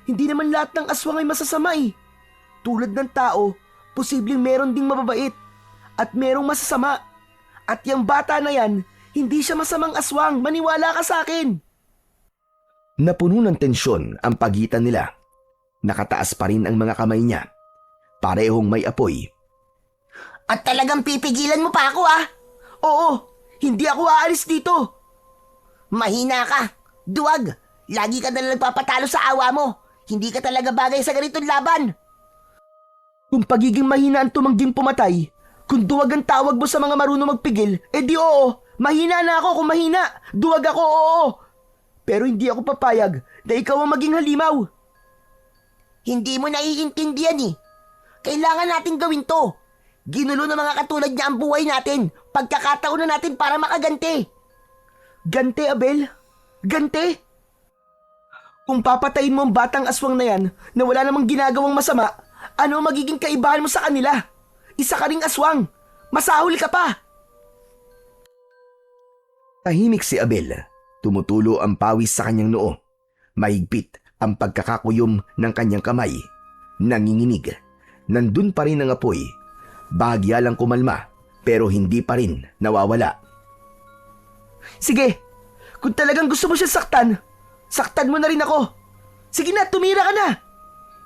hindi naman lahat ng aswang ay masasama eh. Tulad ng tao, posibleng meron ding mababait at merong masasama. At yung bata na yan, hindi siya masamang aswang. Maniwala ka sa akin. Napuno ng tensyon ang pagitan nila. Nakataas pa rin ang mga kamay niya. Parehong may apoy. At talagang pipigilan mo pa ako ah. Oo, hindi ako aalis dito. Mahina ka. Duwag. Lagi ka na nagpapatalo sa awa mo. Hindi ka talaga bagay sa ganitong laban. Kung pagiging mahina ang tumangging pumatay, kung duwag ang tawag mo sa mga marunong magpigil, di oo. Mahina na ako kung mahina. Duwag ako, oo. Pero hindi ako papayag na ikaw ang maging halimaw. Hindi mo naiintindihan eh. Kailangan natin gawin to. Ginulo ng mga katulad niya ang buhay natin. Pagkakataon na natin para makaganti. Gante, Abel? Gante? Kung papatayin mo ang batang aswang na yan na wala namang ginagawang masama, ano ang magiging kaibahan mo sa kanila? Isa ka ring aswang. Masahol ka pa. Tahimik si Abel. Tumutulo ang pawis sa kanyang noo. Mahigpit ang pagkakakuyom ng kanyang kamay. Nanginginig. Nandun pa rin ang apoy. Bahagya lang kumalma, pero hindi pa rin nawawala. Sige, kung talagang gusto mo siya saktan, saktan mo na rin ako. Sige na, tumira ka na.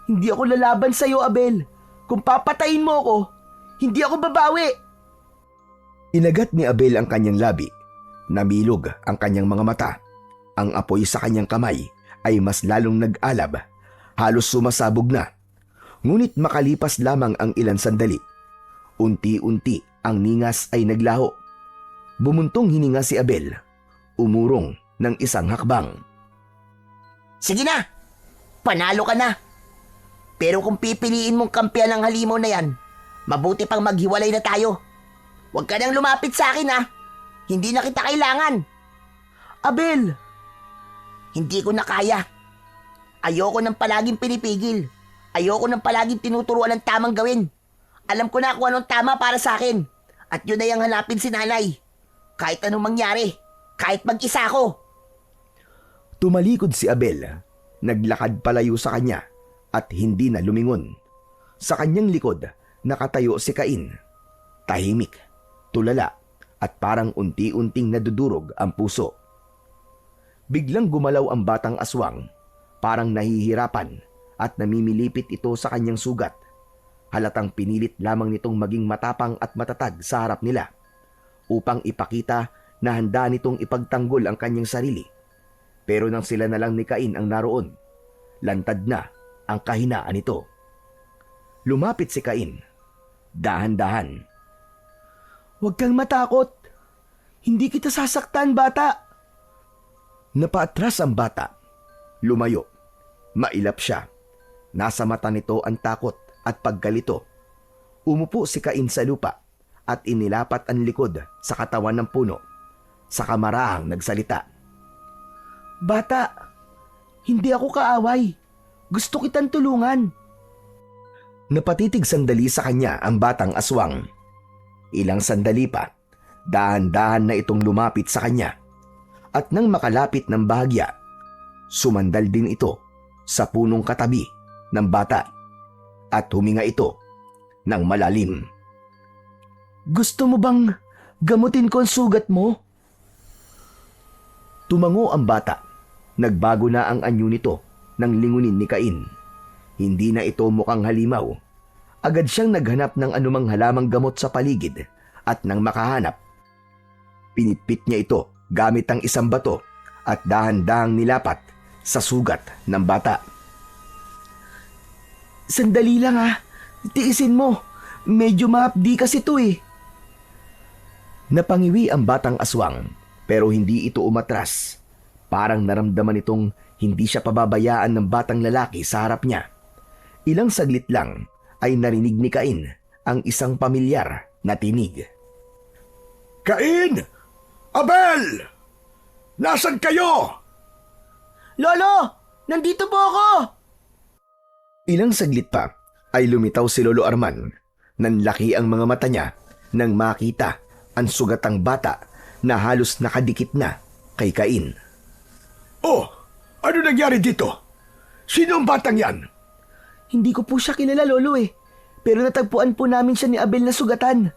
Hindi ako lalaban sa iyo, Abel. Kung papatayin mo ako, hindi ako babawi. Inagat ni Abel ang kanyang labi. Namilog ang kanyang mga mata. Ang apoy sa kanyang kamay ay mas lalong nag-alab. Halos sumasabog na. Ngunit makalipas lamang ang ilang sandali. Unti-unti ang ningas ay naglaho. Bumuntong hininga si Abel. Umurong ng isang hakbang. Sige na. Panalo ka na. Pero kung pipiliin mong kampiyan ng halimaw na yan, mabuti pang maghiwalay na tayo. Huwag ka nang lumapit sa akin ha. Hindi na kita kailangan. Abel! Hindi ko na kaya. Ayoko nang palaging pinipigil. Ayoko nang palaging tinuturuan ng tamang gawin. Alam ko na kung anong tama para sa akin. At yun na yung hanapin si nanay. Kahit anong mangyari. Kahit mag-isa ako. Tumalikod si Abel. Naglakad palayo sa kanya at hindi na lumingon. Sa kanyang likod, nakatayo si Cain. Tahimik, tulala, at parang unti-unting nadudurog ang puso. Biglang gumalaw ang batang aswang. Parang nahihirapan at namimilipit ito sa kanyang sugat. Halatang pinilit lamang nitong maging matapang at matatag sa harap nila upang ipakita na handa nitong ipagtanggol ang kanyang sarili. Pero nang sila na lang ni Cain ang naroon, lantad na ang kahinaan nito. Lumapit si Cain. Dahan-dahan. Huwag kang matakot. Hindi kita sasaktan, bata. Napaatras ang bata. Lumayo. Mailap siya. Nasa mata nito ang takot at pagkalito. Umupo si Cain sa lupa at inilapat ang likod sa katawan ng puno. Sa kamarahang nagsalita. Bata, hindi ako kaaway. Gusto kitang tulungan. Napatitig sandali sa kanya ang batang aswang. Ilang sandali pa, dahan-dahan na itong lumapit sa kanya. At nang makalapit ng bahagya, sumandal din ito sa punong katabi ng bata at huminga ito ng malalim. Gusto mo bang gamutin ko ang sugat mo? Tumango ang bata. Nagbago na ang anyo nito nang lingunin ni Cain. Hindi na ito mukhang halimaw. Agad siyang naghanap ng anumang halamang gamot sa paligid at nang makahanap, pinitpit niya ito gamit ang isang bato at dahan-dahang nilapat sa sugat ng bata. Sandali lang ha. Tiisin mo. Medyo mahapdi kasi ito eh. Napangiwi ang batang aswang pero hindi ito umatras. Parang naramdaman itong hindi siya pababayaan ng batang lalaki sa harap niya. Ilang saglit lang ay narinig ni Cain ang isang pamilyar na tinig. Cain! Abel! Nasaan kayo? Lolo! Nandito po ako! Ilang saglit pa ay lumitaw si Lolo Arman. Nanlaki ang mga mata niya nang makita ang sugatang bata na halos nakadikit na kay Cain. Oh, ano nangyari dito? Sino ang batang yan? Hindi ko po siya kilala, Lolo eh. Pero natagpuan po namin siya ni Abel na sugatan.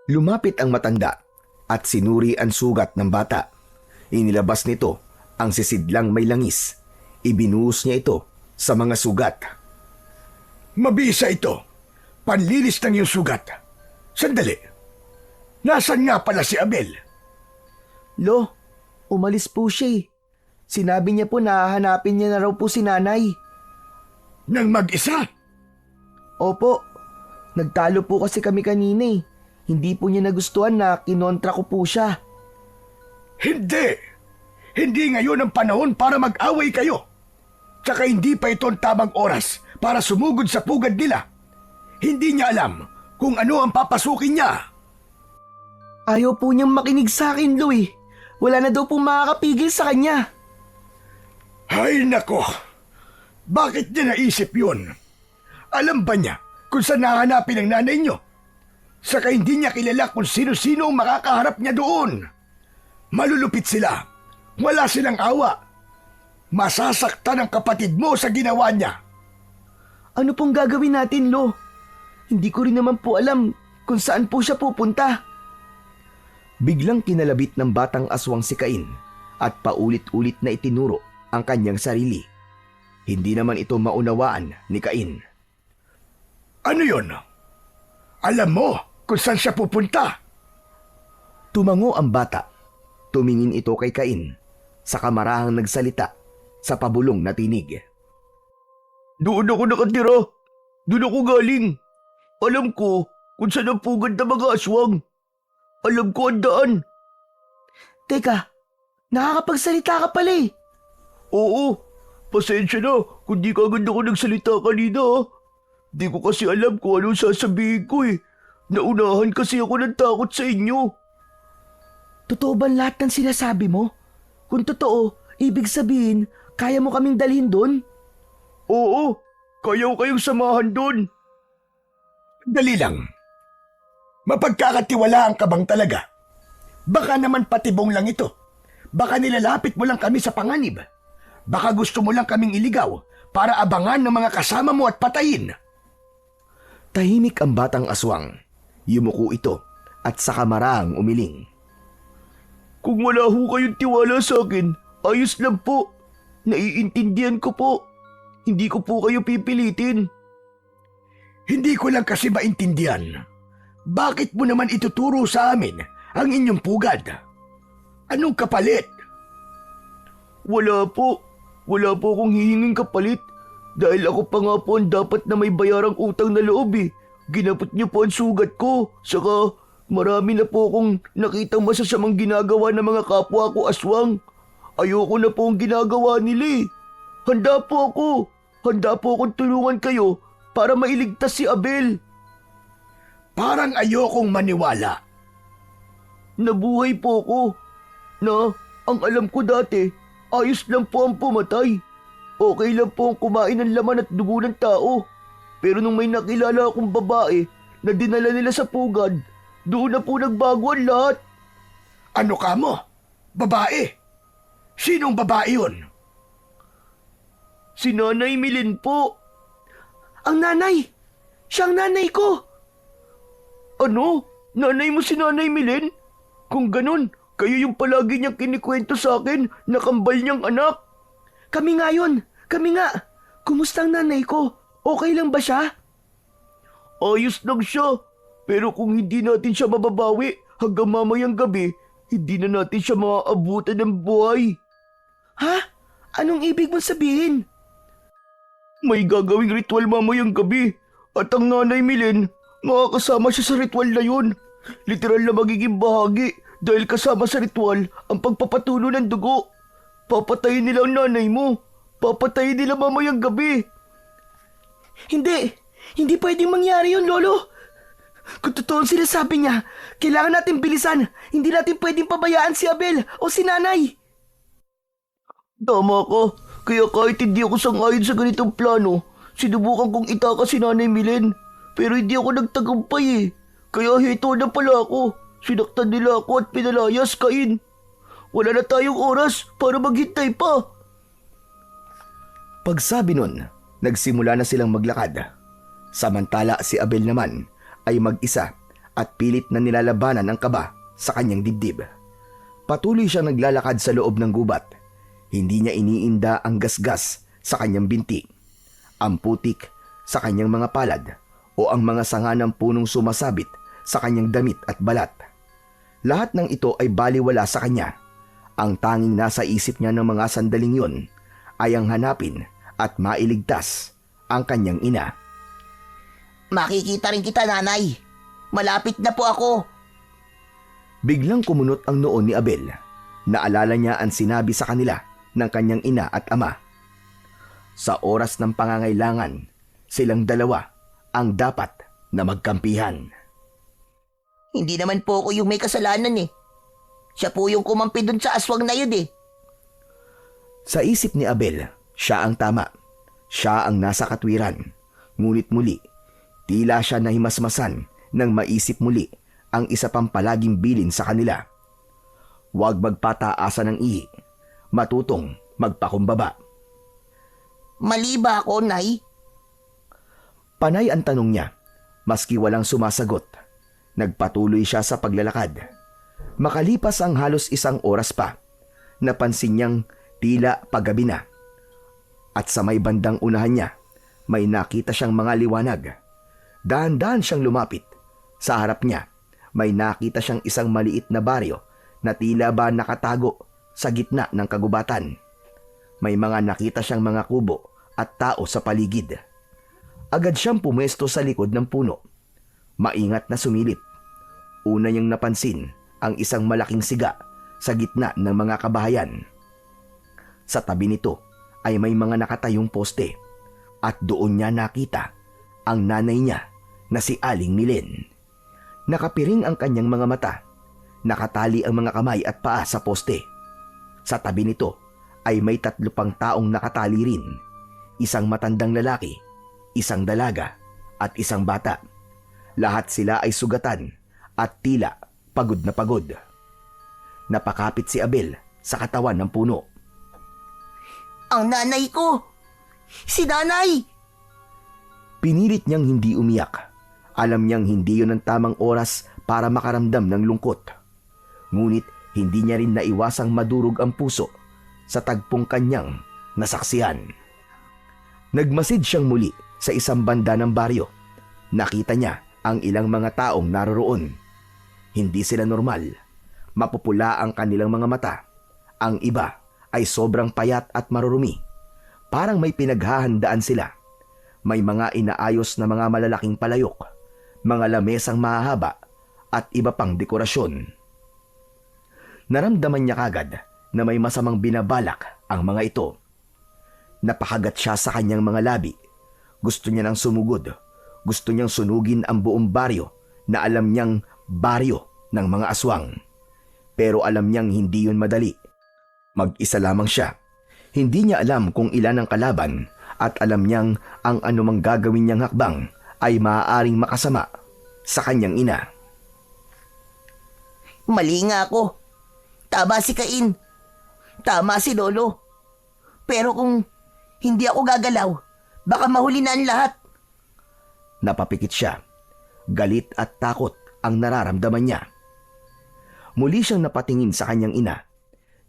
Lumapit ang matanda at sinuri ang sugat ng bata. Inilabas nito ang sisidlang may langis. Ibinuhos niya ito sa mga sugat. Mabisa ito. Panlinis ng iyong sugat. Sandali. Nasaan nga pala si Abel? Lo, umalis po siya eh. Sinabi niya po na hahanapin niya na raw po si nanay. Nang mag-isa? Opo, nagtalo po kasi kami kanina eh. Hindi po niya nagustuhan na kinontra ko po siya. Hindi! Hindi ngayon ang panahon para mag-away kayo. Tsaka hindi pa ito ang tamang oras para sumugod sa pugad nila. Hindi niya alam kung ano ang papasukin niya. Ayaw po niyang makinig sa akin, Lo eh. Wala na daw po makakapigil sa kanya. Ay nako! Bakit niya naisip yun? Alam ba niya kung saan nahanapin ang nanay niyo? Saka hindi niya kilala kung sino-sino ang makakaharap niya doon. Malulupit sila. Wala silang awa. Masasaktan ang kapatid mo sa ginawa niya. Ano pong gagawin natin, Lo? Hindi ko rin naman po alam kung saan po siya pupunta. Biglang kinalabit ng batang aswang si Cain at paulit-ulit na itinuro ang kanyang sarili. Hindi naman ito maunawaan ni Cain. Ano yun? Alam mo kung saan siya pupunta? Tumango ang bata. Tumingin ito kay Cain sa kamarahang nagsalita sa pabulong na tinig. Doon ako nakatira. Doon ako galing. Alam ko kung saan ang pugad ng mga aswang. Alam ko ang daan. Teka, nakakapagsalita ka pala eh. Oo, pasensya na kung di ka agad ako nagsalita kanina ah. Di ko kasi alam kung anong sasabihin ko eh. Naunahan kasi ako ng takot sa inyo. Totoo ba lahat ng sinasabi mo? Kung totoo, ibig sabihin, kaya mo kaming dalhin doon? Oo, kaya ko kayong samahan doon. Dali lang. Mapagkakatiwalaan ka bang talaga? Baka naman patibong lang ito. Baka nilalapit mo lang kami sa panganib. Baka gusto mo lang kaming iligaw para abangan ng mga kasama mo at patayin. Tahimik ang batang aswang. Yumuko ito at sa kamarahang umiling. Kung wala ho kayong tiwala sa akin, ayos lang po. Naiintindihan ko po. Hindi ko po kayo pipilitin. Hindi ko lang kasi maintindihan. Bakit mo naman ituturo sa amin ang inyong pugad? Anong kapalit? Wala po. Wala po akong hihinging kapalit. Dahil ako pa nga po ang dapat na may bayarang utang na loob eh. Ginapot niyo po ang sugat ko. Saka marami na po akong nakitang masasamang ginagawa ng mga kapwa ko aswang. Ayoko na po ang ginagawa nila eh. Handa po ako. Handa po akong tulungan kayo para mailigtas si Abel. Parang ayokong maniwala. Nabuhay po ako. Na, ang alam ko dati, ayos lang po ang pumatay. Okay lang po ang kumain ng laman at dugo ng tao. Pero nung may nakilala akong babae na dinala nila sa pugad, doon na po nagbago ang lahat. Ano ka mo? Babae? Sinong babae yun? Si Nanay Milin po. Ang nanay! Siyang nanay ko! Ano? Nanay mo si Nanay Milin? Kung ganun, kayo yung palagi niyang kinikwento sa akin na kambal niyang anak. Kami nga yun! Kami nga! Kumusta ang nanay ko? Okay lang ba siya? Ayos lang siya. Pero kung hindi natin siya mababawi hanggang mamayang gabi, hindi na natin siya maaabutan ng buhay. Ha? Anong ibig mong sabihin? May gagawing ritual mamayang gabi at ang Nanay Milin, makakasama siya sa ritual na yun. Literal na magiging bahagi dahil kasama sa ritual ang pagpapatulo ng dugo. Papatayin nila ang nanay mo. Papatayin nila mamayang gabi. Hindi! Hindi pwedeng mangyari yun, Lolo! Kung totoo ang sinasabi niya, kailangan natin bilisan. Hindi natin pwedeng pabayaan si Abel o si Nanay. Tama ka. Kaya kahit hindi ako sangayon sa ganitong plano, sinubukan kong itaka si Nanay Milin. Pero hindi ako nagtagumpay eh. Kaya hito na pala ako. Sinaktan nila ako at pinalayas, Cain. Wala na tayong oras para maghintay pa. Pagsabi nun, nagsimula na silang maglakad. Samantala si Abel naman ay mag-isa at pilit na nilalabanan ang kaba sa kanyang dibdib. Patuloy siyang naglalakad sa loob ng gubat. Hindi niya iniinda ang gasgas sa kanyang binti, ang putik sa kanyang mga palad o ang mga sanga ng punong sumasabit sa kanyang damit at balat. Lahat ng ito ay baliwala sa kanya. Ang tanging nasa isip niya ng mga sandaling yon ay ang hanapin at mailigtas ang kanyang ina. Makikita rin kita, nanay. Malapit na po ako. Biglang kumunot ang noon ni Abel. Naalala niya ang sinabi sa kanila ng kanyang ina at ama. Sa oras ng pangangailangan, silang dalawa ang dapat na magkampihan. Hindi naman po ako yung may kasalanan eh. Siya po yung kumampi dun sa aswang na yun eh. Sa isip ni Abel, siya ang tama. Siya ang nasa katwiran. Ngunit muli, tila siya nahimasmasan nang maisip muli ang isa pang palaging bilin sa kanila. Huwag magpataasa ng ihi. Matutong magpakumbaba. Mali ba ako, nay? Panay ang tanong niya, maski walang sumasagot. Nagpatuloy siya sa paglalakad. Makalipas ang halos isang oras pa, napansin niyang tila paggabi na. At sa may bandang unahan niya, may nakita siyang mga liwanag. Dahan-dahan siyang lumapit. Sa harap niya, may nakita siyang isang maliit na baryo na tila ba nakatago sa gitna ng kagubatan. May mga nakita siyang mga kubo at tao sa paligid. Agad siyang pumwesto sa likod ng puno. Maingat na sumilip. Una niyang napansin ang isang malaking siga sa gitna ng mga kabahayan. Sa tabi nito ay may mga nakatayong poste at doon niya nakita ang nanay niya na si Aling Milen. Nakapiring ang kanyang mga mata. Nakatali ang mga kamay at paa sa poste. Sa tabi nito ay may 3 pang taong nakatali rin. Isang matandang lalaki, isang dalaga at isang bata. Lahat sila ay sugatan at tila pagod na pagod. Napakapit si Abel sa katawan ng puno. Ang nanay ko! Si nanay! Pinilit niyang hindi umiyak. Alam niyang hindi yun ang tamang oras para makaramdam ng lungkot. Ngunit hindi niya rin naiwasang madurog ang puso sa tagpong kanyang nasaksihan. Nagmasid siyang muli sa isang banda ng baryo. Nakita niya ang ilang mga taong naroroon. Hindi sila normal. Mapupula ang kanilang mga mata. Ang iba ay sobrang payat at marurumi. Parang may pinaghahandaan sila. May mga inaayos na mga malalaking palayok, mga lamesang mahahaba at iba pang dekorasyon. Naramdaman niya kagad na may masamang binabalak ang mga ito. Napakagat siya sa kanyang mga labi. Gusto niya nang sumugod. Gusto niyang sunugin ang buong baryo na alam niyang baryo ng mga aswang. Pero alam niyang hindi yun madali. Mag-isa lamang siya. Hindi niya alam kung ilan ang kalaban at alam niyang ang anumang gagawin niyang hakbang ay maaaring makasama sa kanyang ina. Mali nga ako. Tama si Cain. Tama si Lolo. Pero kung hindi ako gagalaw, baka mahuli na ang lahat. Napapikit siya. Galit at takot ang nararamdaman niya. Muli siyang napatingin sa kanyang ina.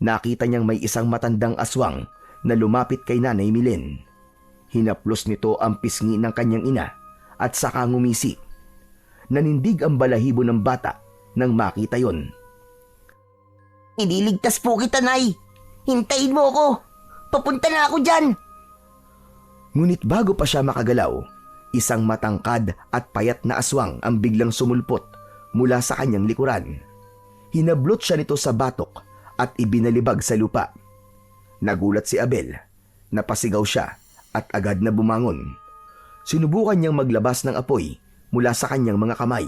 Nakita niyang may isang matandang aswang na lumapit kay Nanay Milen. Hinaplos nito ang pisngi ng kanyang ina at saka ngumisi. Nanindig ang balahibo ng bata nang makita yon. Iniligtas po kita, Nay. Hintayin mo ako. Papunta na ako dyan. Ngunit bago pa siya makagalaw, isang matangkad at payat na aswang ang biglang sumulpot mula sa kanyang likuran. Hinablot siya nito sa batok at ibinalibag sa lupa. Nagulat si Abel. Napasigaw siya at agad na bumangon. Sinubukan niyang maglabas ng apoy mula sa kanyang mga kamay.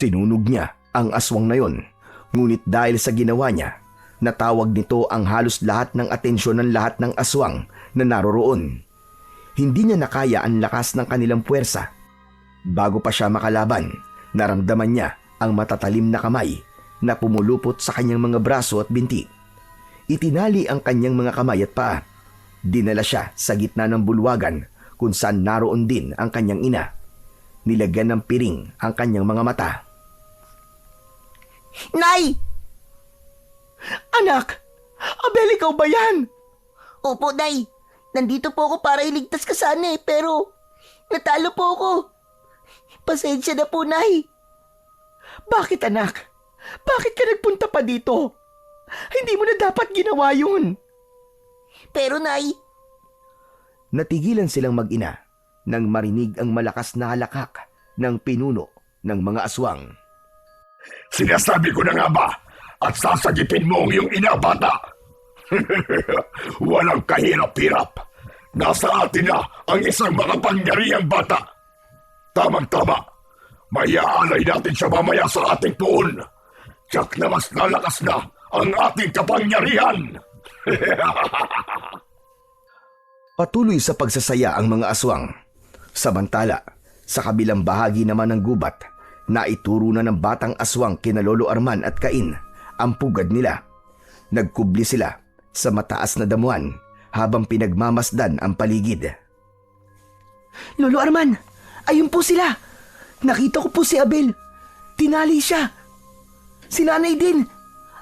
Tinunog niya ang aswang na yon. Ngunit dahil sa ginawa niya, natawag nito ang halos lahat ng atensyon ng lahat ng aswang na naroroon. Hindi niya nakaya ang lakas ng kanilang puwersa. Bago pa siya makalaban, naramdaman niya ang matatalim na kamay na pumulupot sa kanyang mga braso at binti. Itinali ang kanyang mga kamay at paa. Dinala siya sa gitna ng bulwagan kung saan naroon din ang kanyang ina. nilagyan ng piring ang kanyang mga mata. Nay! Anak! Abel, ikaw ba yan? Opo, Nay. Nandito po ako para iligtas ka sana pero natalo po ako. Pasensya na po, Nay. Bakit anak? Bakit ka nagpunta pa dito? Hindi mo na dapat ginawa yun. Pero, Nay, Natigilan silang mag-ina nang marinig ang malakas na halakak ng pinuno ng mga aswang. Sinasabi ko na nga ba at sasagipin mo ang iyong ina, bata? Walang kahirap-hirap. Nasa atin na ang isang makapangyarihang bata. Tamang-tama. Maiaalay natin siya mamaya sa ating puon. Tiyak na mas lalakas na ang ating kapangyarihan. Patuloy sa pagsasaya ang mga aswang. Samantala, sa kabilang bahagi naman ng gubat, naituro na ng batang aswang kina Lolo Arman at Cain ang pugad nila. Nagkubli sila sa mataas na damuhan habang pinagmamasdan ang paligid. Lolo Arman, ayun po sila. Nakita ko po si Abel. Tinali siya. Si nanay din.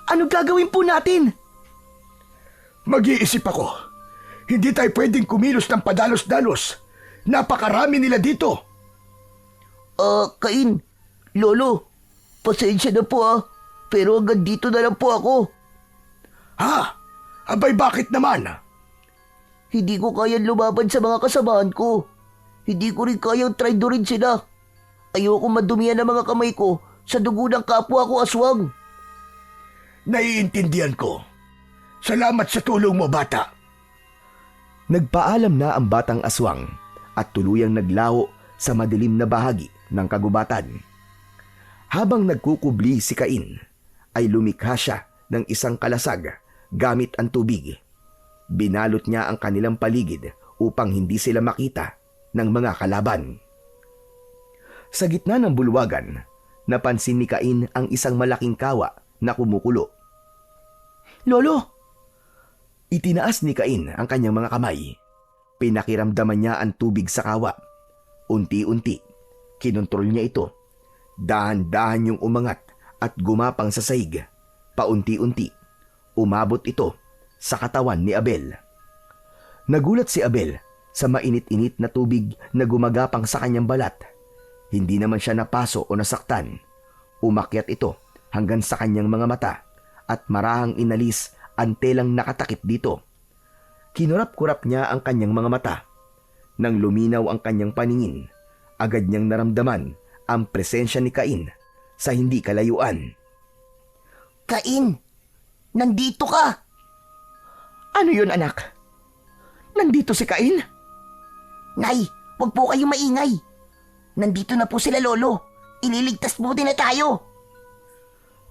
Ano gagawin po natin? Mag-iisip ako. Hindi tayo pwedeng kumilos ng padalos-dalos. Napakarami nila dito. Cain, Lolo, pasensya na po pero hanggang dito na lang po ako. Ha? Abay, bakit naman? Hindi ko kayang lumaban sa mga kasamahan ko. Hindi ko rin kayang traidorin sila. Ayoko madumihan ang mga kamay ko sa dugo ng kapwa ko aswang. Naiintindihan ko. Salamat sa tulong mo, bata. Nagpaalam na ang batang aswang at tuluyang naglaho sa madilim na bahagi ng kagubatan. Habang nagkukubli si Cain, ay lumikha siya ng isang kalasag gamit ang tubig. Binalot niya ang kanilang paligid upang hindi sila makita ng mga kalaban. Sa gitna ng bulwagan, napansin ni Cain ang isang malaking kawa na kumukulo. Lolo, Itinaas ni Cain ang kanyang mga kamay. Pinakiramdaman niya ang tubig sa kawa. Unti-unti, kinontrol niya ito. Dahan-dahan yung umangat at gumapang sa sahig. Paunti-unti, umabot ito sa katawan ni Abel. Nagulat si Abel sa mainit-init na tubig na gumagapang sa kanyang balat. Hindi naman siya napaso o nasaktan. Umakyat ito hanggang sa kanyang mga mata at marahang inalis ang telang nakatakip dito. Kinurap-kurap niya ang kanyang mga mata. Nang luminaw ang kanyang paningin, agad niyang naramdaman ang presensya ni Cain sa hindi kalayuan. Cain, nandito ka! ano yun anak? Nandito si Cain? Nay, wag po kayong maingay. Nandito na po sila, Lolo. Ililigtas mo din na tayo.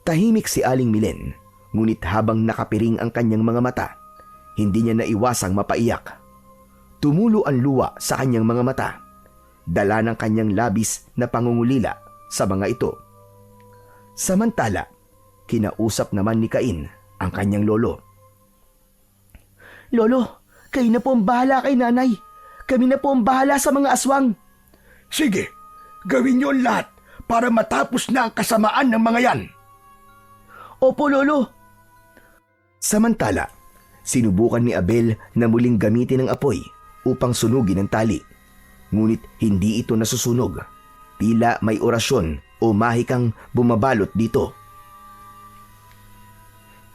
Tahimik si Aling Milen, ngunit habang nakapiring ang kanyang mga mata, hindi niya naiwasang mapaiyak. Tumulo ang luwa sa kanyang mga mata, dala ng kanyang labis na pangungulila sa mga ito. Samantala, kinausap naman ni Cain ang kanyang lolo. Lolo, kayo na po ang bahala kay nanay. Kami na po ang bahala sa mga aswang. Sige, gawin niyo ang lahat para matapos na ang kasamaan ng mga yan. Opo, Lolo. Samantala, sinubukan ni Abel na muling gamitin ang apoy upang sunugin ang tali. Ngunit hindi ito nasusunog. Tila may orasyon o mahikang bumabalot dito.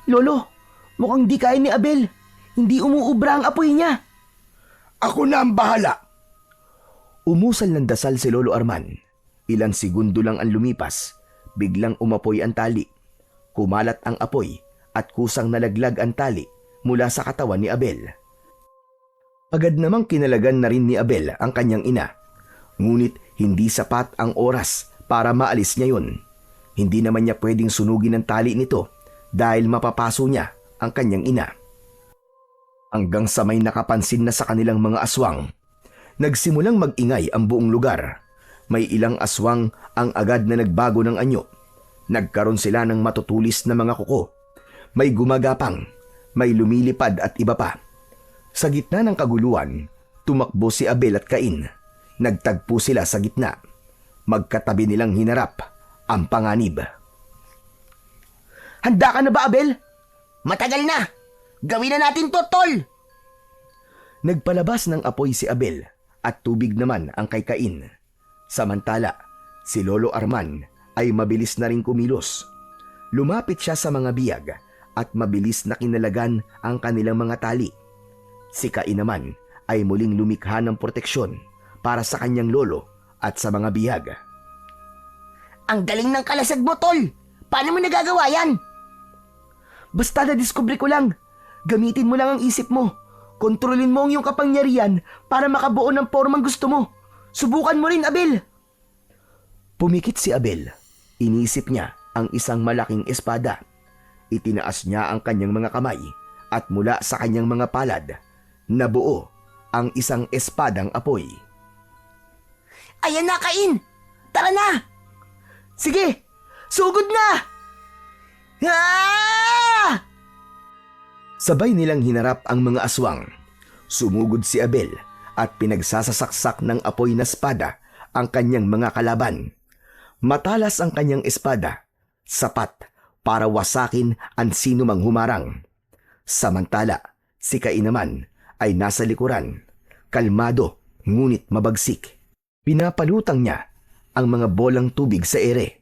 Lolo, mukhang di kaya ni Abel. Hindi umuubra ang apoy niya. Ako na ang bahala. Umusal ng dasal si Lolo Arman. Ilang segundo lang ang lumipas, biglang umapoy ang tali. Kumalat ang apoy at kusang nalaglag ang tali mula sa katawan ni Abel. Agad namang kinalagan na rin ni Abel ang kanyang ina. Ngunit hindi sapat ang oras para maalis niya yun. Hindi naman niya pwedeng sunugin ang tali nito dahil mapapaso niya ang kanyang ina. Hanggang sa may nakapansin na sa kanilang mga aswang, nagsimulang mag-ingay ang buong lugar. May ilang aswang ang agad na nagbago ng anyo. Nagkaroon sila ng matutulis na mga kuko. May gumagapang, may lumilipad at iba pa. Sa gitna ng kaguluhan, tumakbo si Abel at Cain. Nagtagpo sila sa gitna. Magkatabi nilang hinarap ang panganib. Handa ka na ba, Abel? Matagal na! Gawin na natin to, tol! Nagpalabas ng apoy si Abel at tubig naman ang kay Cain. Samantala, si Lolo Arman ay mabilis na rin kumilos. Lumapit siya sa mga biyag at mabilis na kinalagan ang kanilang mga tali. Si Cain naman ay muling lumikha ng proteksyon para sa kanyang lolo at sa mga biyag. Ang galing ng kalasag mo, tol! Paano mo nagagawa yan? Basta na-discover ko lang. Gamitin mo lang ang isip mo. Kontrolin mo ang iyong kapangyarihan para makabuo ng formang gusto mo. Subukan mo rin, Abel. Pumikit si Abel. Inisip niya ang isang malaking espada. Itinaas niya ang kanyang mga kamay at mula sa kanyang mga palad, nabuo ang isang espadang apoy. Ayan na, Cain! Tara na! Sige, sugod na! Ah! Sabay nilang hinarap ang mga aswang. Sumugod si Abel at pinagsasasaksak ng apoy na espada ang kanyang mga kalaban. Matalas ang kanyang espada, sapat para wasakin ang sino mang humarang. Samantala, si Cain naman ay nasa likuran, kalmado ngunit mabagsik. Pinapalutang niya ang mga bolang tubig sa ere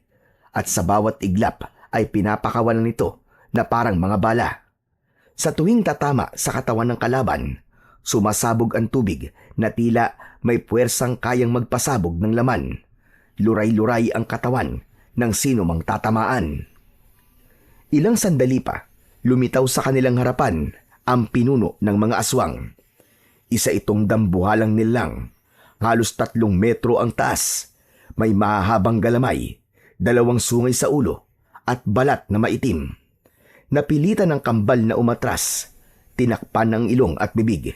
at sa bawat iglap ay pinapakawalan nito na parang mga bala. Sa tuwing tatama sa katawan ng kalaban, sumasabog ang tubig na tila may puwersang kayang magpasabog ng laman. Luray-luray ang katawan ng sino mang tatamaan. Ilang sandali pa, lumitaw sa kanilang harapan ang pinuno ng mga aswang. Isa itong dambuhalang nilang, halos 3 metro ang taas. May mahahabang galamay, 2 sungay sa ulo at balat na maitim. Napilitan ng kambal na umatras, tinakpan ang ilong at bibig.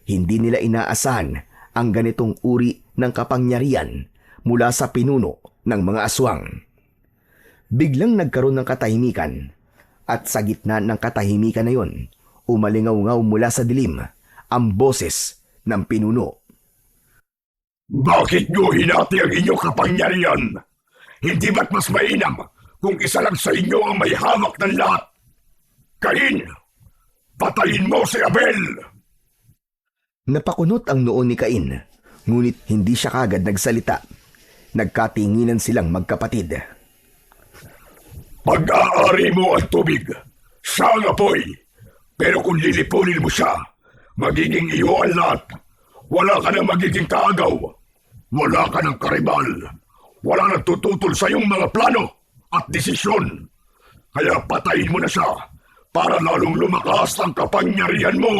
Hindi nila inaasahan ang ganitong uri ng kapangyarihan mula sa pinuno ng mga aswang. Biglang nagkaroon ng katahimikan at sa gitna ng katahimikan na yon, umalingaw-ngaw mula sa dilim ang boses ng pinuno. Bakit nyo hinati ang inyong kapangyarihan? Hindi ba't mas mainam kung isa lang sa inyo ang may hawak ng lahat? Cain, patayin mo si Abel! Napakunot ang noo ni Cain, ngunit hindi siya kagad nagsalita. Nagkatinginan silang magkapatid. Pag-aari mo ang tubig, siya ang apoy. Pero kung lilipunin mo siya, magiging iyo ang lahat. Wala ka nang magiging kaagaw. Wala ka ng karibal. Wala nang tututol sa iyong mga plano at desisyon. Kaya patayin mo na siya para lalong lumakas ang kapangyarihan mo.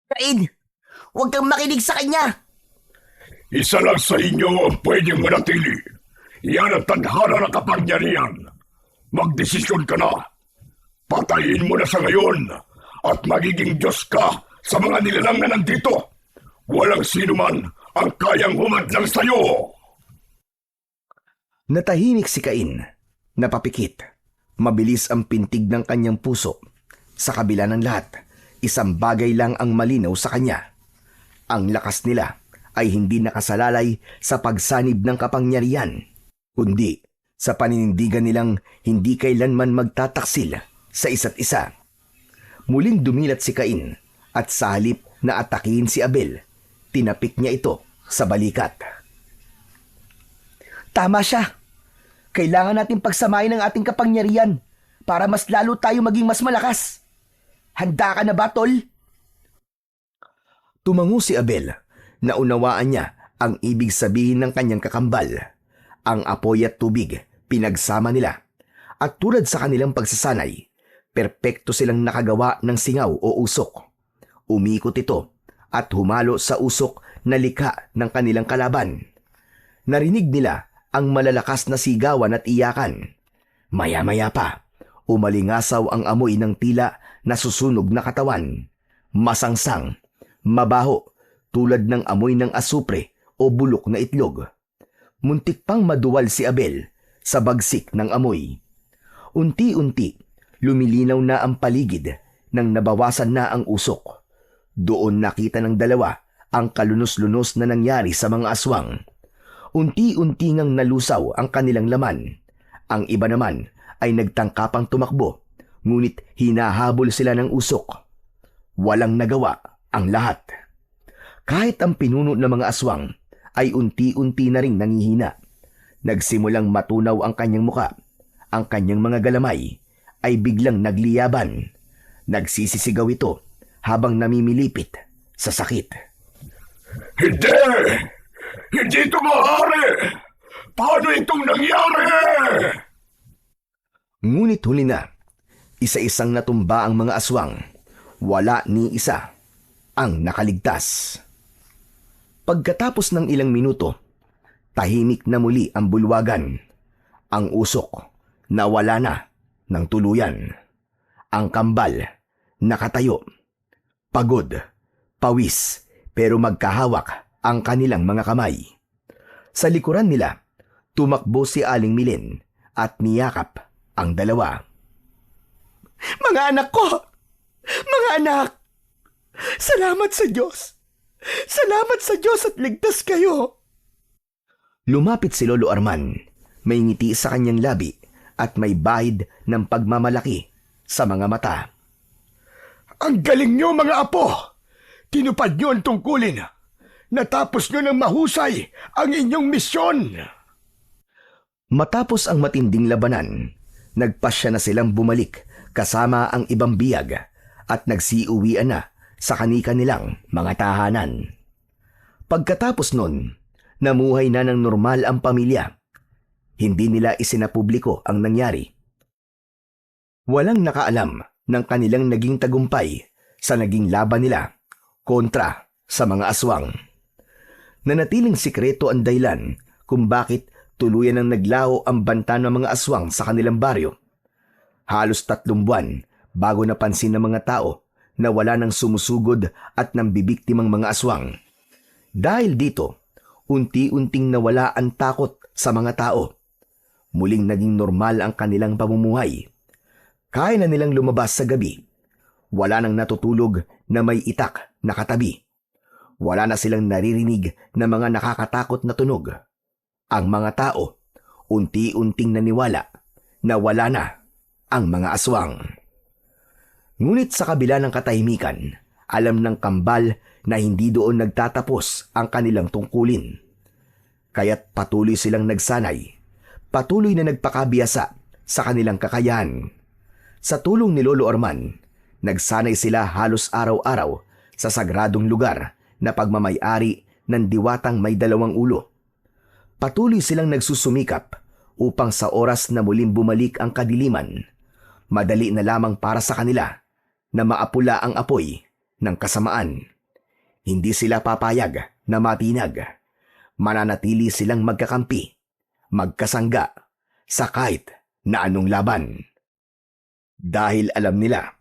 Cain, huwag kang makinig sa kanya! Isa lang sa inyo ang pwedeng manatili. Yan ang tadhana ng kapangyarihan. Magdesisyon ka na. Patayin mo na siya ngayon at magiging Diyos ka sa mga nilalang na nandito. Walang sino man ang kayang humadlang sa iyo. Natahimik si Cain, napapikit. Mabilis ang pintig ng kanyang puso. Sa kabila ng lahat, isang bagay lang ang malinaw sa kanya. Ang lakas nila ay hindi nakasalalay sa pagsanib ng kapangyarihan, kundi sa paninindigan nilang hindi kailanman magtataksil sa isa't isa. Muling dumilat si Cain at sa halip na atakihin si Abel, tinapik niya ito sa balikat. Tama siya. Kailangan natin pagsamahin ang ating kapangyarihan para mas lalo tayo maging mas malakas. Handa ka na ba, tol? Tumango si Abel. Naunawaan niya ang ibig sabihin ng kanyang kakambal. Ang apoy at tubig, pinagsama nila. At tulad sa kanilang pagsasanay, perpekto silang nakagawa ng singaw o usok. Umikot ito at humalo sa usok na likha ng kanilang kalaban. Narinig nila ang malalakas na sigawan at iyakan. Maya-maya pa, umalingasaw ang amoy ng tila na susunog na katawan. Masangsang, mabaho, tulad ng amoy ng asupre o bulok na itlog. Muntik pang maduwal si Abel sa bagsik ng amoy. Unti-unti, lumilinaw na ang paligid nang nabawasan na ang usok. Doon nakita ng dalawa ang kalunos-lunos na nangyari sa mga aswang. Unti-unti ngang nalusaw ang kanilang laman. Ang iba naman ay nagtangkapang tumakbo, ngunit hinahabol sila ng usok. Walang nagawa ang lahat. Kahit ang pinuno ng mga aswang ay unti-unti na ring nangihina. Nagsimulang matunaw ang kanyang muka. Ang kanyang mga galamay ay biglang nagliyaban. Nagsisisigaw ito habang namimilipit sa sakit. Hindi! Hindi ito maaari! Paano itong nangyari? Ngunit huli na, isa-isang natumba ang mga aswang. Wala ni isa ang nakaligtas. Pagkatapos ng ilang minuto, tahimik na muli ang bulwagan. Ang usok nawala na ng tuluyan. Ang kambal nakatayo. Pagod, pawis, pero magkahawak ang kanilang mga kamay. Sa likuran nila, tumakbo si Aling Milin at niyakap ang dalawa. Mga anak ko! Mga anak! Salamat sa Diyos! Salamat sa Diyos at ligtas kayo! Lumapit si Lolo Arman, may ngiti sa kanyang labi at may bahid ng pagmamalaki sa mga mata. Ang galing nyo, mga apo! Tinupad nyo ang tungkulin. Natapos nyo ng mahusay ang inyong misyon. Matapos ang matinding labanan, nagpasya na silang bumalik kasama ang ibang biyag at nagsiuwian na sa kani-kanilang mga tahanan. Pagkatapos nun, namuhay na ng normal ang pamilya. Hindi nila isinapubliko ang nangyari. Walang nakaalam ng kanilang naging tagumpay sa naging laban nila kontra sa mga aswang. Nanatiling sikreto ang dahilan kung bakit tuluyan ang naglaho ang banta ng mga aswang sa kanilang baryo. Halos 3 buwan bago napansin ng mga tao na wala nang sumusugod at nambibiktimang mga aswang. Dahil dito, unti-unting nawala ang takot sa mga tao. Muling naging normal ang kanilang pamumuhay. Kaya na nilang lumabas sa gabi. Wala nang natutulog na may itak na katabi. Wala na silang naririnig na mga nakakatakot na tunog. Ang mga tao, unti-unting naniwala na wala na ang mga aswang. Ngunit sa kabila ng katahimikan, alam ng kambal na hindi doon nagtatapos ang kanilang tungkulin. Kaya't patuloy silang nagsanay, patuloy na nagpakabiyasa sa kanilang kakayahan. Sa tulong ni Lolo Arman, nagsanay sila halos araw-araw sa sagradong lugar na pagmamay-ari ng diwatang may 2 ulo. Patuloy silang nagsusumikap upang sa oras na muling bumalik ang kadiliman, madali na lamang para sa kanila na maapula ang apoy ng kasamaan. Hindi sila papayag na matinag. Mananatili silang magkakampi, magkasangga sa kahit na anong laban. Dahil alam nila,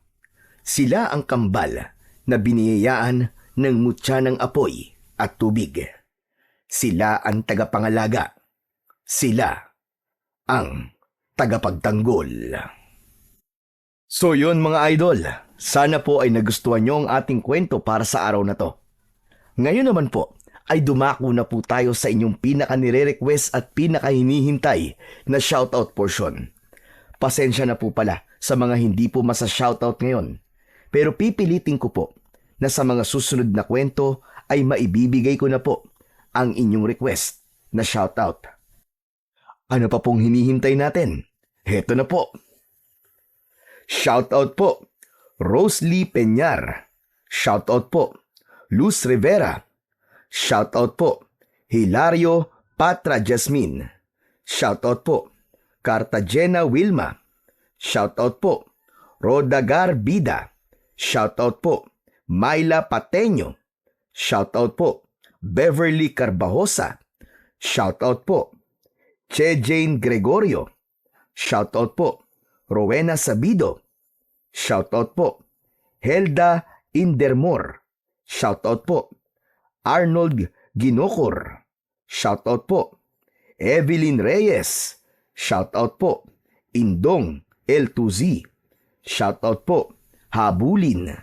sila ang kambal na biniyayaan ng mutya ng apoy at tubig. Sila ang tagapangalaga. Sila ang tagapagtanggol. So yun mga idol, sana po ay nagustuhan nyo ang ating kwento para sa araw na to. Ngayon naman po, ay dumako na po tayo sa inyong pinaka-nire-request at pinaka-hinihintay na shoutout portion. Pasensya na po pala sa mga hindi po masa-shoutout ngayon. Pero pipilitin ko po na sa mga susunod na kwento ay maibibigay ko na po ang inyong request na shoutout. Ano pa pong hinihintay natin? Heto na po. Shoutout po, Rosely Peñar. Shoutout po, Luz Rivera. Shoutout po, Hilario Patra Jasmine. Shoutout po, Cartagena Wilma. Shoutout po, Rodagar Bida. Shoutout po, Myla Pateño. Shoutout po, Beverly Carbajosa. Shoutout po, Che Jane Gregorio. Shoutout po, Rowena Sabido. Shoutout po, Helda Indermor. Shoutout po, Arnold Ginocor. Shoutout po, Evelyn Reyes. Shoutout po, Indong L2Z. Shoutout po, Habulin.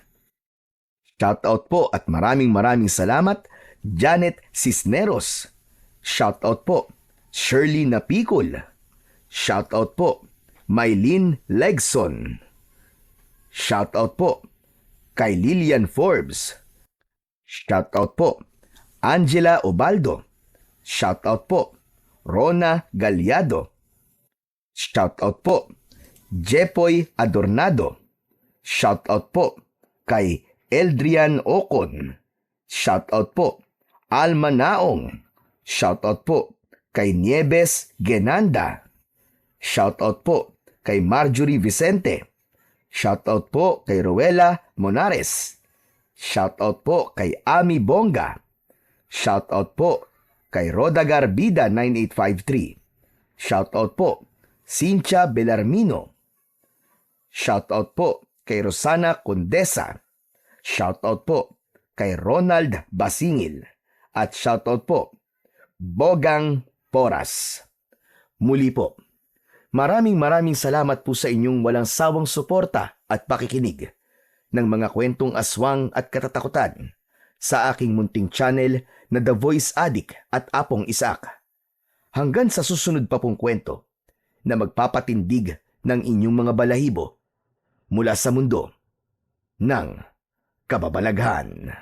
Shoutout po at maraming salamat, Janet Cisneros. Shoutout po, Shirley Napicol. Shoutout po, Mylene Legson. Shoutout po, kay Lilian Forbes. Shoutout po, Angela Obaldo. Shoutout po, Rona Galyado. Shoutout po, Jepoy Adornado. Shoutout po, kay Eldrian Ocon. Shoutout po, Alma Naong. Shoutout po, kay Nieves Genanda. Shoutout po, kay Marjorie Vicente. Shoutout po, kay Rowela Monares. Shoutout po, kay Ami Bonga. Shoutout po, kay Roda Garbida 9853. Shoutout po, Cynthia Belarmino. Shoutout po, kay Rosana Condesa. Shoutout po, kay Ronald Basingil. At shoutout po, Bogang Poras. Muli po, maraming salamat po sa inyong walang sawang suporta at pakikinig ng mga kwentong aswang at katatakutan sa aking munting channel na The Voice Addict at Apong Isaac. Hanggang sa susunod pa pong kwento na magpapatindig ng inyong mga balahibo mula sa mundo ng kababalaghan.